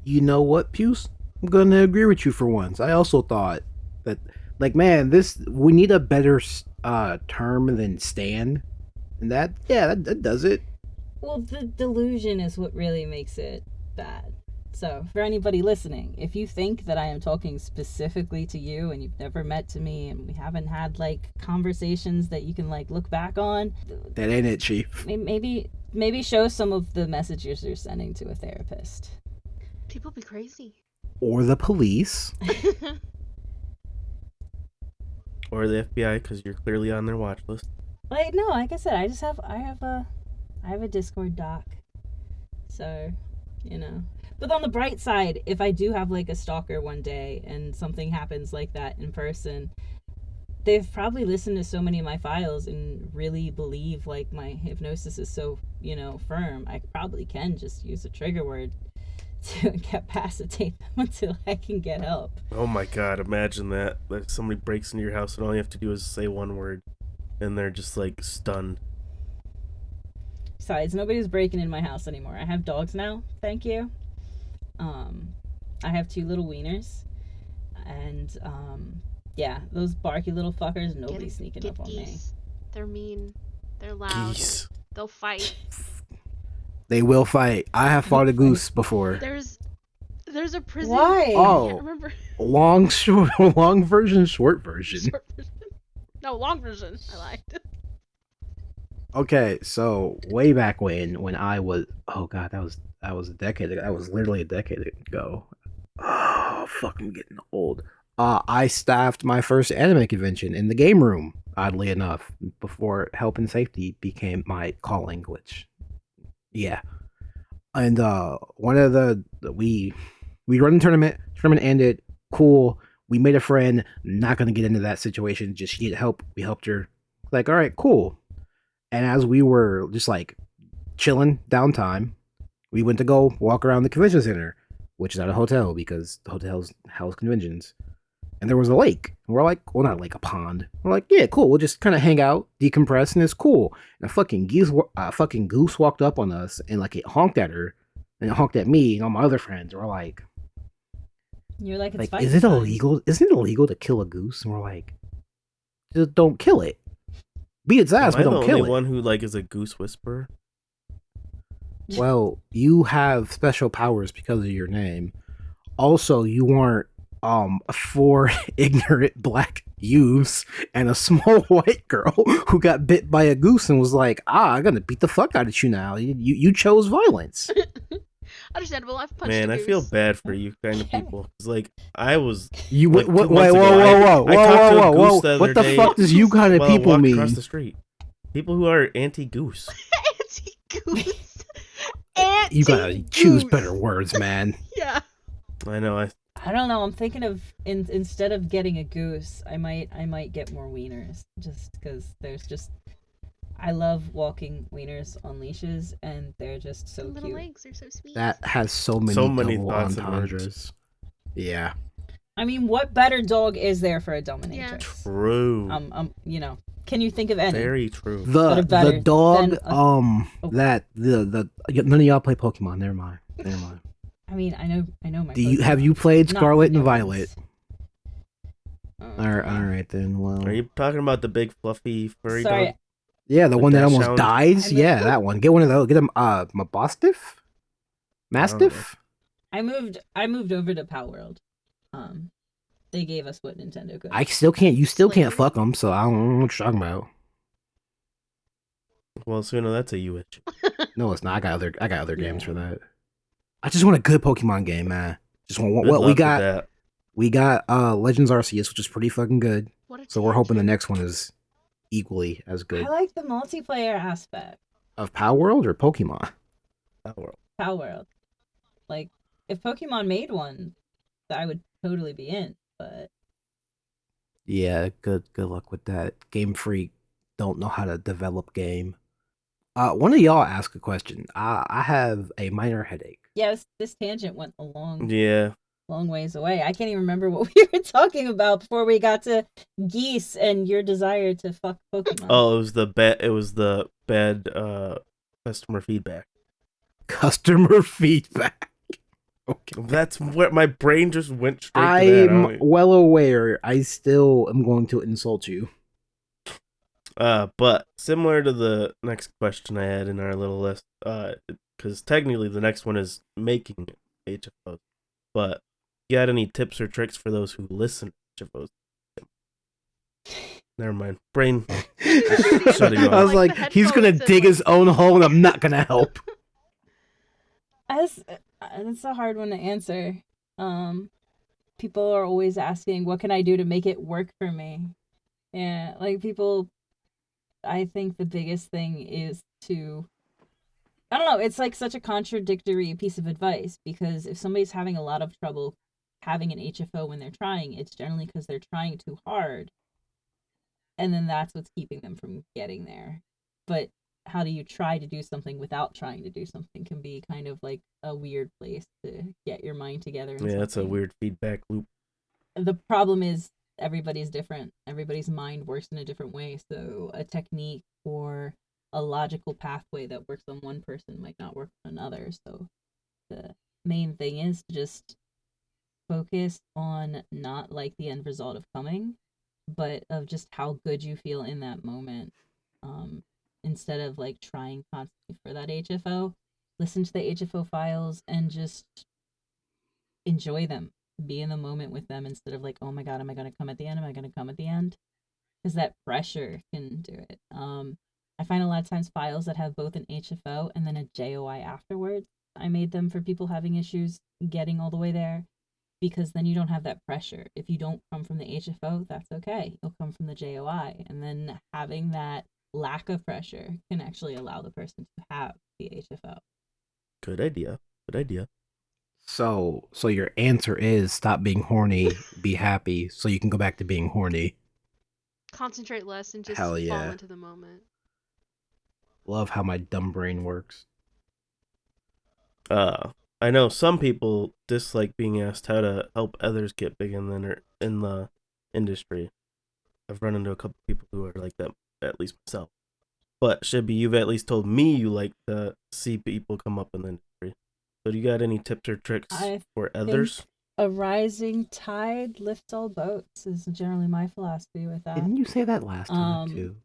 You know what, Puce? I'm gonna agree with you for once. I also thought that, like, man, we need a better term than stan, and that does it. Well, the delusion is what really makes it bad. So, for anybody listening, if you think that I am talking specifically to you and you've never met to me and we haven't had, like, conversations that you can, like, look back on... That ain't it, Chief. Maybe show some of the messages you're sending to a therapist. People be crazy. Or the police. Or the FBI, because you're clearly on their watch list. Like, no, like I said, I have a Discord doc. So, you know... But on the bright side, if I do have, like, a stalker one day and something happens like that in person, they've probably listened to so many of my files and really believe, like, my hypnosis is so, you know, firm. I probably can just use a trigger word to incapacitate them until I can get help. Oh my god, imagine that. Like, somebody breaks into your house and all you have to do is say one word, and they're just, like, stunned. Besides, nobody's breaking in my house anymore. I have dogs now, thank you. I have 2 little wieners, and yeah, those barky little fuckers, nobody's sneaking up on geese. me. They're mean. They're loud. Geese. They'll fight. They will fight. I have fought a goose before. There's a prison. Why? Oh. I can't remember. Long version, short version. Short version. No, long version. I lied. Okay, so way back when I was, oh god, that was a decade ago. That was literally a decade ago. Oh fuck, I'm getting old. I staffed my first anime convention in the game room, oddly enough, before health and safety became my calling, which, yeah. And one of we run the tournament ended, cool. We made a friend, not gonna get into that situation, just she needed help, we helped her. Like, all right, cool. And as we were just like chilling downtime, we went to go walk around the convention center, which is at a hotel because the hotels house conventions. And there was a lake. And we're like, well, not like a pond. We're like, yeah, cool. We'll just kind of hang out, decompress, and it's cool. And a fucking goose walked up on us and like it honked at her and it honked at me and all my other friends. And we're like, You're like, it's is it time. illegal? Isn't it illegal to kill a goose? And we're like, just don't kill it. Beat its ass, but don't kill it. Am I the only one who like is a goose whisperer? Well, you have special powers because of your name. Also, you aren't 4 ignorant black youths and a small white girl who got bit by a goose and was like, I'm gonna beat the fuck out of you now. You chose violence. Understandable. I've punched Man, a I goose. feel bad for you kind of people. It's like I was. You like, wait, 2 months ago, I talked to a goose the other what the day fuck does you kind of while I people walked mean? across the street. People who are anti-goose. Anti-goose. You gotta choose better words, man. Yeah. I know. I don't know. I'm thinking of instead of getting a goose, I might get more wieners, just because there's just. I love walking wieners on leashes, and they're just so Little cute. legs are so sweet. That has so many double thoughts and entendres. words. Yeah. I mean, what better dog is there for a dominatrix? True. You know, can you think of any? Very true. The better dog than that the none of y'all play Pokemon. Never mind. I mean, I know my. Have you played Not Scarlet and new Violet? ones. All right then. Well, Are you talking about the big fluffy furry Sorry. dog? yeah, the one that that almost sound- dies. Yeah, that one. Get one of those. Get him Mastiff. I moved over to Power World. They gave us what Nintendo could. I still can't. You still can't Slayer. fuck them. So I don't know what you're talking about. Well, Suno, that's a you itch. No, it's not. I got other games for that. I just want a good Pokemon game, man. Just want Good what luck we with got. that. We got Legends Arceus, which is pretty fucking good. What a So we're hoping the tangent. next one is equally as good. I like the multiplayer aspect. Of Power World or Pokemon? That world. Power World. Like, if Pokemon made one, I would totally be in, but Yeah, good luck with that. Game Freak don't know how to develop game. One of y'all ask a question. I have a minor headache. yeah, this tangent went a Yeah. long ways away. I can't even remember what we were talking about before we got to geese and your desire to fuck Pokemon. Oh, it was the bad customer feedback. Customer feedback. Okay. That's what my brain just went straight to that. I'm well aware. I still am going to insult you. But similar to the next question I had in our little list, because technically the next one is making HFOs. But you got any tips or tricks for those who listen to HFOs? Never mind. Brain shutting I was off. like, the he's gonna headphones and, dig his own hole, and I'm not gonna help. That's a hard one to answer. People are always asking, what can I do to make it work for me? Yeah, like people, I think the biggest thing is to, I don't know, it's like such a contradictory piece of advice, because if somebody's having a lot of trouble having an HFO when they're trying, it's generally because they're trying too hard. And then that's what's keeping them from getting there. But how do you try to do something without trying to do something can be kind of like a weird place to get your mind together. Yeah, that's a weird feedback loop. The problem is everybody's different. Everybody's mind works in a different way. So a technique or a logical pathway that works on one person might not work on another. So the main thing is to just focus on not like the end result of coming, but of just how good you feel in that moment. Instead of like trying constantly for that HFO, listen to the HFO files and just enjoy them. Be in the moment with them instead of like, oh my god, am I going to come at the end? Am I going to come at the end? Because that pressure can do it. I find a lot of times files that have both an HFO and then a JOI afterwards, I made them for people having issues getting all the way there, because then you don't have that pressure. If you don't come from the HFO, that's okay. You'll come from the JOI. And then having that lack of pressure can actually allow the person to have the HFO. Good idea. Good idea. So your answer is stop being horny, be happy, so you can go back to being horny. Concentrate less and just Hell yeah. fall into the moment. Love how my dumb brain works. I know some people dislike being asked how to help others get big in the industry. I've run into a couple people who are like that, at least myself. But Shibby, you've at least told me you like to see people come up in the industry. So do you got any tips or tricks for others? A rising tide lifts all boats is generally my philosophy with that. Didn't you say that last time too?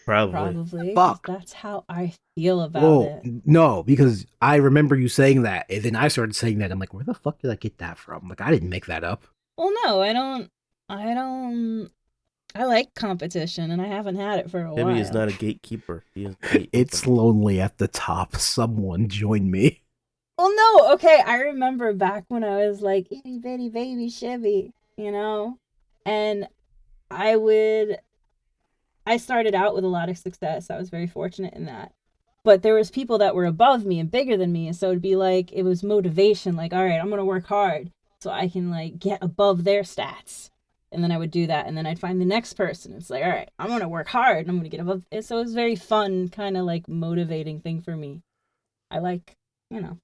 Probably. Fuck. That's how I feel about it. No, because I remember you saying that, and then I started saying that. I'm like, where the fuck did I get that from? Like, I didn't make that up. Well, no, I don't. I like competition, and I haven't had it for a while. Shibby is not a gatekeeper. He is a gatekeeper. It's lonely at the top. Someone join me. Well, no, okay. I remember back when I was like itty bitty baby Shibby, and I started out with a lot of success. I was very fortunate in that. But there was people that were above me and bigger than me, and so it'd be like, it was motivation, like, all right, I'm going to work hard so I can like get above their stats. And then I would do that, and then I'd find the next person. It's like, all right, I'm going to work hard and I'm going to get above. And so it was very fun, kind of like motivating thing for me. I like, and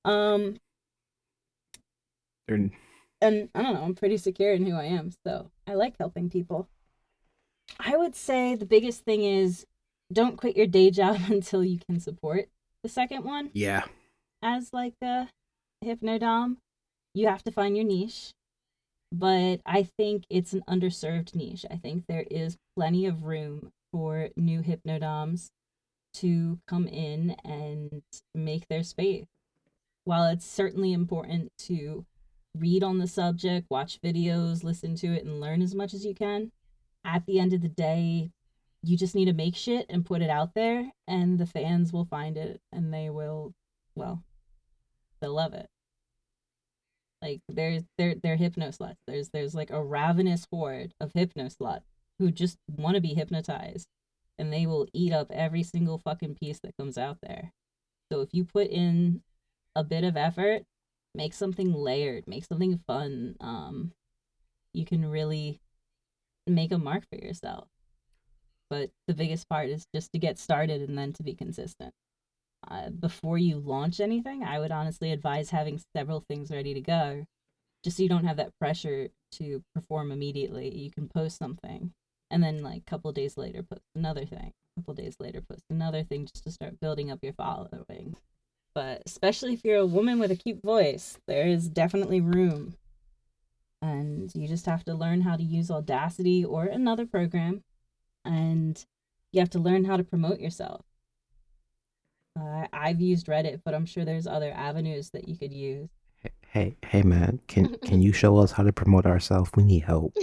I don't know, I'm pretty secure in who I am, so I like helping people. I would say the biggest thing is don't quit your day job until you can support the second one. Yeah. As like a hypnodom, you have to find your niche, but I think it's an underserved niche. I think there is plenty of room for new hypnodoms to come in and make their space. While it's certainly important to read on the subject, watch videos, listen to it, and learn as much as you can, at the end of the day, you just need to make shit and put it out there, and the fans will find it, and they will, well, they'll love it. Like they're hypno sluts. There's like a ravenous horde of hypno sluts who just want to be hypnotized, and they will eat up every single fucking piece that comes out there. So if you put in a bit of effort, make something layered, make something fun, you can really make a mark for yourself. But the biggest part is just to get started and then to be consistent. Before you launch anything, I would honestly advise having several things ready to go, just so you don't have that pressure to perform immediately. You can post something, and then like a couple days later, post another thing. A couple days later, post another thing, just to start building up your following. But especially if you're a woman with a cute voice, there is definitely room. And you just have to learn how to use Audacity or another program, and you have to learn how to promote yourself. I've used Reddit, but I'm sure there's other avenues that you could use. Hey, man, can you show us how to promote ourselves? We need help.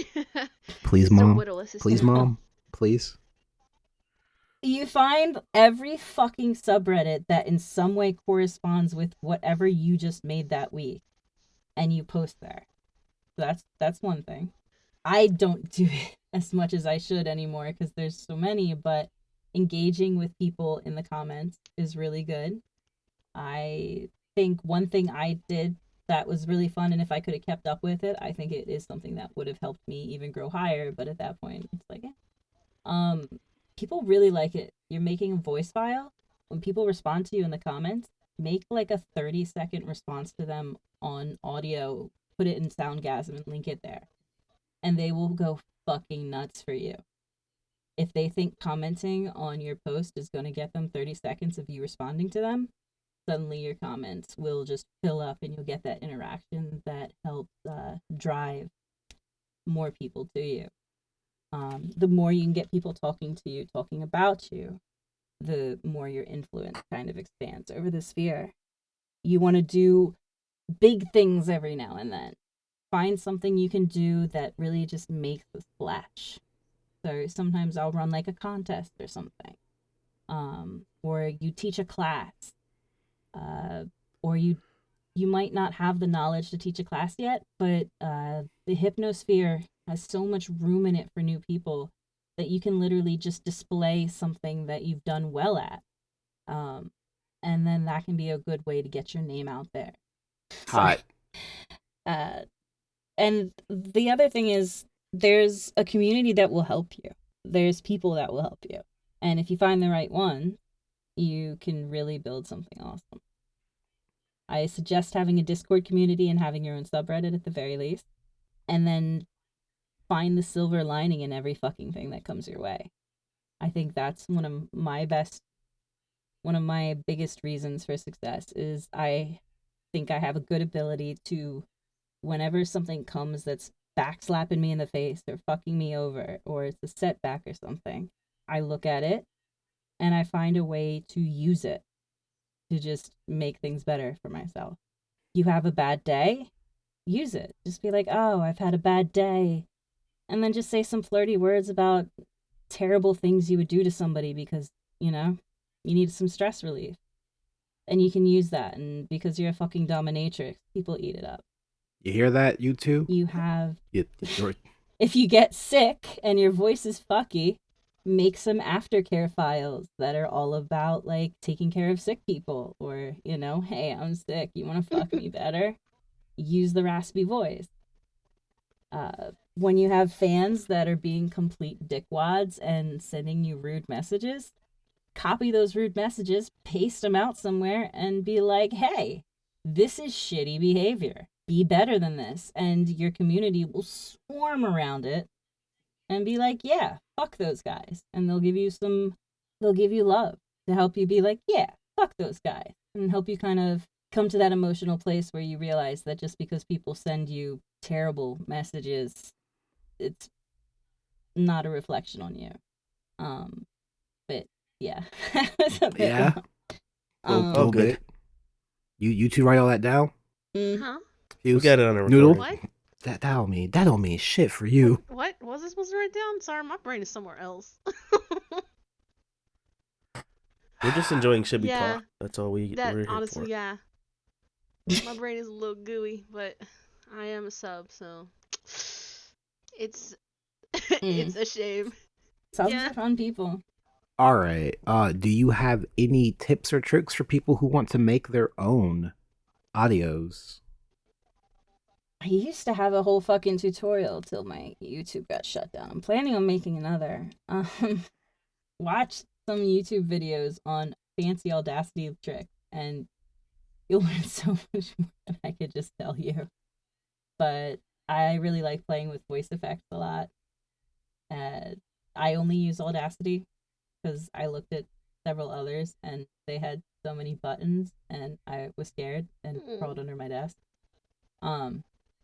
Please, Mr. Mom. Whittle assistant. Please, Mom. Please. You find every fucking subreddit that in some way corresponds with whatever you just made that week, and you post there. That's one thing. I don't do it as much as I should anymore because there's so many, but engaging with people in the comments is really good. I think one thing I did that was really fun, and if I could have kept up with it, I think it is something that would have helped me even grow higher, but at that point, it's like, people really like it. You're making a voice file. When people respond to you in the comments, make like a 30-second response to them on audio, put it in Soundgasm and link it there. And they will go fucking nuts for you. If they think commenting on your post is going to get them 30 seconds of you responding to them, suddenly your comments will just fill up and you'll get that interaction that helps drive more people to you. The more you can get people talking to you, talking about you, the more your influence kind of expands over the sphere. You want to do big things every now and then. Find something you can do that really just makes a splash. So sometimes I'll run like a contest or something. Or you teach a class. Or you might not have the knowledge to teach a class yet, but the hypnosphere has so much room in it for new people that you can literally just display something that you've done well at. And then that can be a good way to get your name out there. Hot. And the other thing is there's a community that will help you. There's people that will help you. And if you find the right one, you can really build something awesome. I suggest having a Discord community and having your own subreddit at the very least. And then find the silver lining in every fucking thing that comes your way. I think that's one of my biggest reasons for success is I think I have a good ability to, whenever something comes that's backslapping me in the face or fucking me over or it's a setback or something, I look at it and I find a way to use it to just make things better for myself. You have a bad day, use it. Just be like, oh, I've had a bad day. And then just say some flirty words about terrible things you would do to somebody because, you need some stress relief. And you can use that. And because you're a fucking dominatrix, people eat it up. You hear that, you two? You have... You're... If you get sick and your voice is fucky, make some aftercare files that are all about, like, taking care of sick people. Or, hey, I'm sick. You want to fuck me better? Use the raspy voice. When you have fans that are being complete dickwads and sending you rude messages, copy those rude messages, paste them out somewhere, and be like, hey, this is shitty behavior. Be better than this. And your community will swarm around it and be like, yeah, fuck those guys. And they'll give you love to help you be like, yeah, fuck those guys. And help you kind of come to that emotional place where you realize that just because people send you terrible messages, it's not a reflection on you. But yeah. Yeah. Oh, good. You two write all that down? Huh? We got it on a Noodle? recording. What? That don't mean shit for you. What? Was I supposed to write down? Sorry, my brain is somewhere else. We're just enjoying Shibby Yeah. talk. That's all we're here Honestly, for. yeah. My brain is a little gooey, but I am a sub, so it's it's a shame. Subs Yeah. are fun people. All right. Do you have any tips or tricks for people who want to make their own audios? I used to have a whole fucking tutorial till my YouTube got shut down. I'm planning on making another. Watch some YouTube videos on fancy Audacity tricks, and you'll learn so much more than I could just tell you. But I really like playing with voice effects a lot. I only use Audacity because I looked at several others and they had so many buttons, and I was scared and crawled under my desk.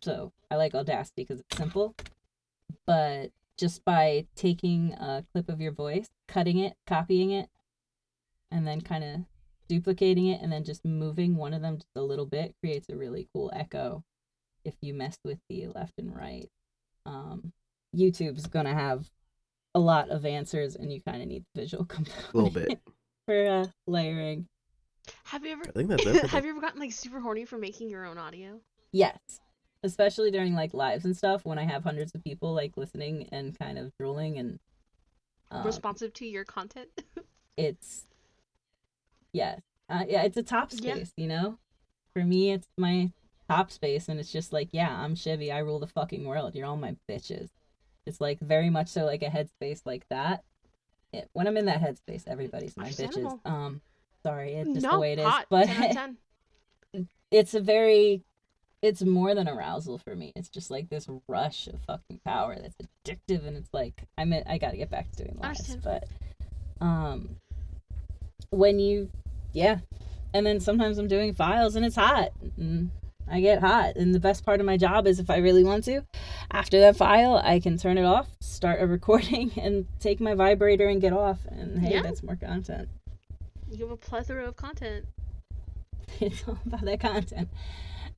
So I like Audacity because it's simple, but just by taking a clip of your voice, cutting it, copying it, and then kind of duplicating it, and then just moving one of them just a little bit creates a really cool echo if you mess with the left and right. YouTube's gonna have a lot of answers, and you kind of need the visual component A little bit. for layering. Have you ever I think that's everything. have you ever gotten like super horny for making your own audio? Yes. Especially during like lives and stuff when I have hundreds of people like listening and kind of drooling and Responsive to your content? it's yeah, it's a top space, you know? For me, it's my top space, and it's just like, yeah, I'm Shibby, I rule the fucking world, you're all my bitches. It's like very much so like a headspace like that. When I'm in that headspace, everybody's my bitches. Sorry, it's just the way it is. Hot. But 10 out of 10. it's more than arousal for me. It's just like this rush of fucking power that's addictive, and it's like I gotta get back to doing lives. But and then sometimes I'm doing files and it's hot. And I get hot, and the best part of my job is if I really want to, after that file, I can turn it off, start a recording, and take my vibrator and get off, and hey, that's more content. You have a plethora of content. It's all about that content.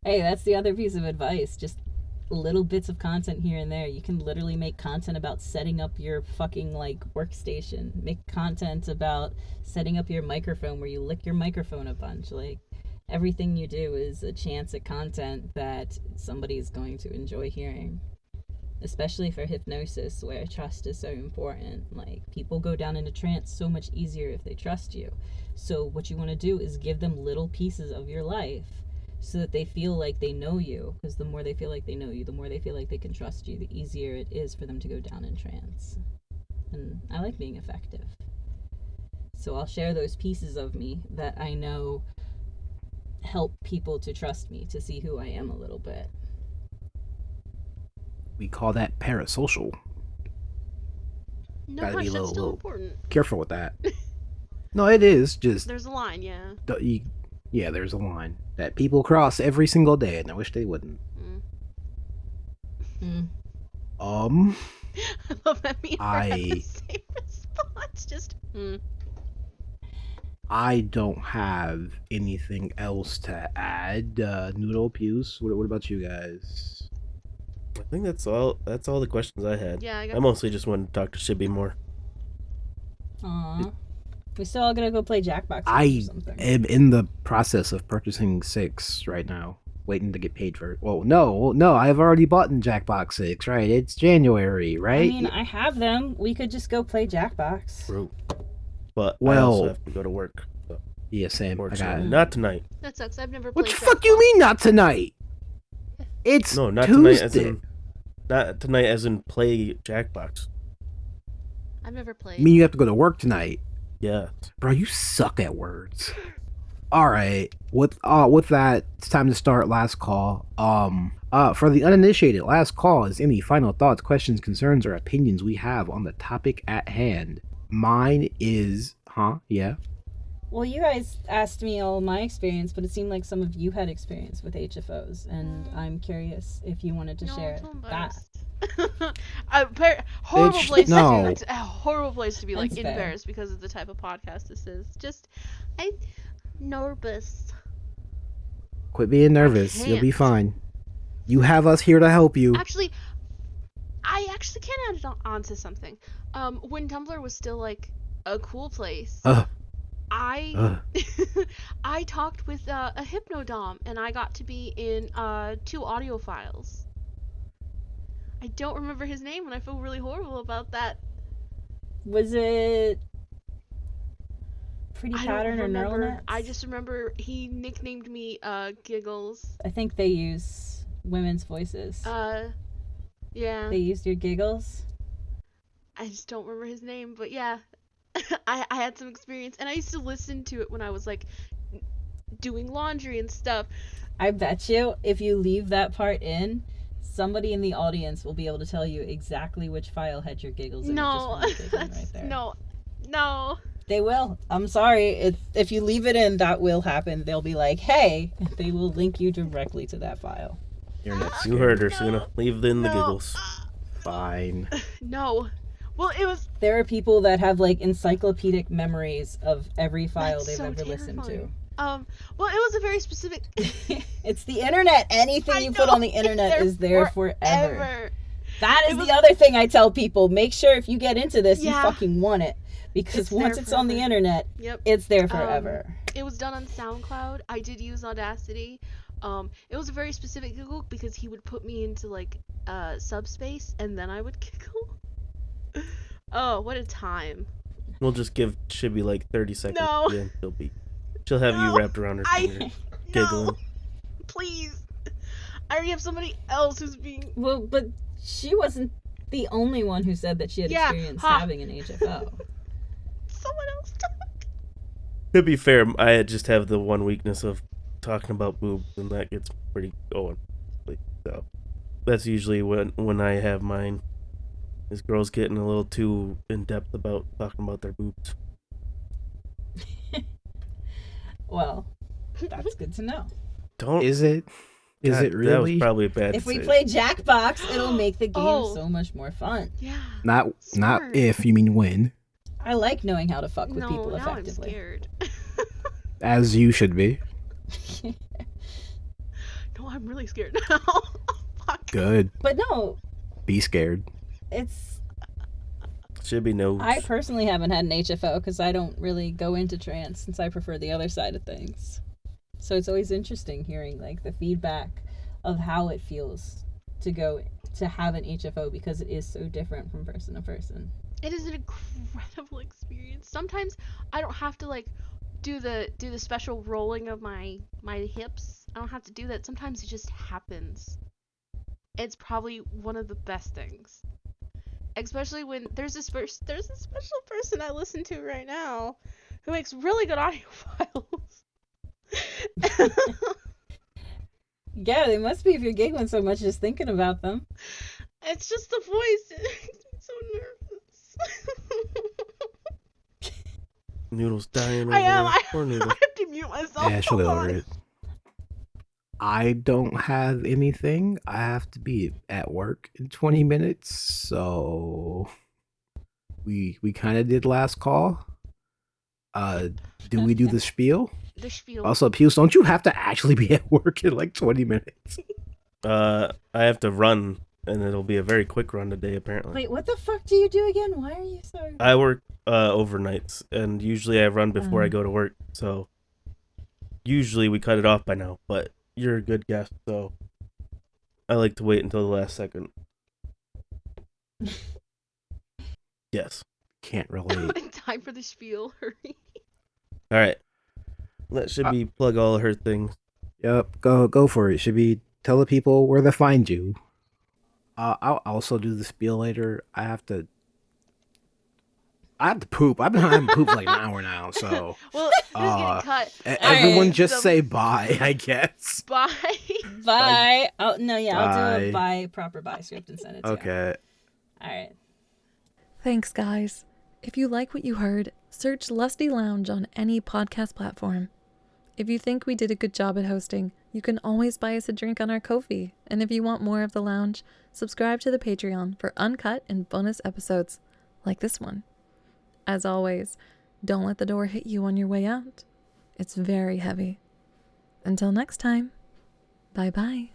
Hey, that's the other piece of advice. Just little bits of content here and there. You can literally make content about setting up your fucking like workstation. Make content about setting up your microphone where you lick your microphone a bunch. Like everything you do is a chance at content that somebody's going to enjoy hearing. Especially for hypnosis, where trust is so important. Like people go down into trance so much easier if they trust you. So what you want to do is give them little pieces of your life so that they feel like they know you, because the more they feel like they know you, the more they feel like they can trust you, the easier it is for them to go down in trance. And I like being effective. So I'll share those pieces of me that I know help people to trust me, to see who I am a little bit. We call that parasocial. No, Gotta be hush, a that's still little important. careful with that. No, it is just There's a line, yeah. yeah, there's a line that people cross every single day, and I wish they wouldn't. I love that me and her had the same response. Just I don't have anything else to add. Noodle Puce, what about you guys? I think that's all the questions I had. Yeah, I mostly just wanted to talk to Shibby more. Aww. We still all gonna go play Jackbox or I something. am in the process of purchasing 6 right now, waiting to get paid for it. Well, no, I've already bought in Jackbox 6, right? It's January, right? I mean, I have them. We could just go play Jackbox. True. But I Well, also have to go to work. So yeah, same. I got it. not tonight. that sucks. I've never played. What the fuck you mean not tonight? It's No, not Tuesday. tonight as in play Jackbox. I've never played. I mean, you have to go to work tonight. Yeah. Bro, you suck at words. All right. With that, it's time to start last call. For the uninitiated, last call is any final thoughts, questions, concerns, or opinions we have on the topic at hand. Mine is, yeah. Well, you guys asked me all my experience, but it seemed like some of you had experience with HFOs, and I'm curious if you wanted to share that. Horrible Bitch, place no. to be. It's a horrible place to be like That's fair. embarrassed because of the type of podcast this is. Just I'm nervous. Quit being nervous. You'll be can't. fine. You have us here to help you. Actually, I actually can add it on to something. When Tumblr was still like a cool place, I I talked with a hypnodom, and I got to be in 2 audio files. I don't remember his name, and I feel really horrible about that. Was it Pretty I Pattern don't or Neural remember. Nets? I just remember he nicknamed me Giggles. I think they use women's voices. Yeah. They used your giggles. I just don't remember his name, but yeah. I had some experience, and I used to listen to it when I was like doing laundry and stuff. I bet you if you leave that part in, somebody in the audience will be able to tell you exactly which file had your giggles in No, it. Just from the giggling right there. no. They will. I'm sorry. If you leave it in, that will happen. They'll be like, hey, they will link you directly to that file. You're not You scared. heard her, Suna. Leave in the giggles. Fine. No. Well, it was. There are people that have like encyclopedic memories of every file That's they've so ever listened to. terrifying. Well, it was a very specific. It's the internet. Anything you put on the internet is there forever. That is the other thing I tell people. Make sure if you get into this, you fucking want it. Because It's once there it's on the forever. internet, Yep. it's there forever. It was done on SoundCloud. I did use Audacity. It was a very specific giggle because he would put me into like subspace, and then I would giggle. Oh, what a time! We'll just give Shibby like 30 seconds. No. Then she'll have you wrapped around her finger, giggling. No, please. I already have somebody else who's being. Well, but she wasn't the only one who said that she had experienced having an HFO. Someone else. To be fair, I just have the one weakness of talking about boobs, and that gets pretty going. So that's usually when I have mine. Is girls getting a little too in depth about talking about their boobs. Well, that's good to know. Don't. Is it? Is God, it That really? was probably a bad. If we decision. play Jackbox, it'll make the game Oh. so much more fun. Yeah. Not Smart. if, you mean when. I like knowing how to fuck with No, people now I'm effectively. scared. As you should be. No, I'm really scared now. Fuck. Good. But no, Be scared. it's. Shibby knows. I personally haven't had an HFO because I don't really go into trance since I prefer the other side of things. So it's always interesting hearing like the feedback of how it feels to have an HFO because it is so different from person to person. It is an incredible experience. Sometimes I don't have to like do the special rolling of my hips. I don't have to do that. Sometimes it just happens. It's probably one of the best things. Especially when there's a special person I listen to right now who makes really good audio files. Yeah, they must be if you're giggling so much just thinking about them. It's just the voice. It makes me so nervous. Noodle's dying over I am. there. Poor I Noodle. have to mute myself. Yeah, she'll get Hold over on. it. I don't have anything. I have to be at work in 20 minutes, so we kind of did last call. Do we do the spiel? The spiel. Also, Pews, don't you have to actually be at work in like 20 minutes? I have to run, and it'll be a very quick run today, apparently. Wait, what the fuck do you do again? Why are you so... I work overnights, and usually I run before I go to work, so usually we cut it off by now, but you're a good guest, so I like to wait until the last second. Yes. Can't relate. Time for the spiel. Hurry. All right. Let Shibby plug all of her things. Yep, go for it. Shibby, tell the people where to find you. I'll also do the spiel later. I have to poop. I've been having poop for like an hour now, so Well, this is getting cut. everyone right, just so- say bye, I guess. Bye. Bye. Oh, no, yeah, I'll do Bye. a proper bye script and send it to you. Okay. All right. Thanks, guys. If you like what you heard, search Lusty Lounge on any podcast platform. If you think we did a good job at hosting, you can always buy us a drink on our Ko-fi. And if you want more of the lounge, subscribe to the Patreon for uncut and bonus episodes like this one. As always, don't let the door hit you on your way out. It's very heavy. Until next time, bye-bye.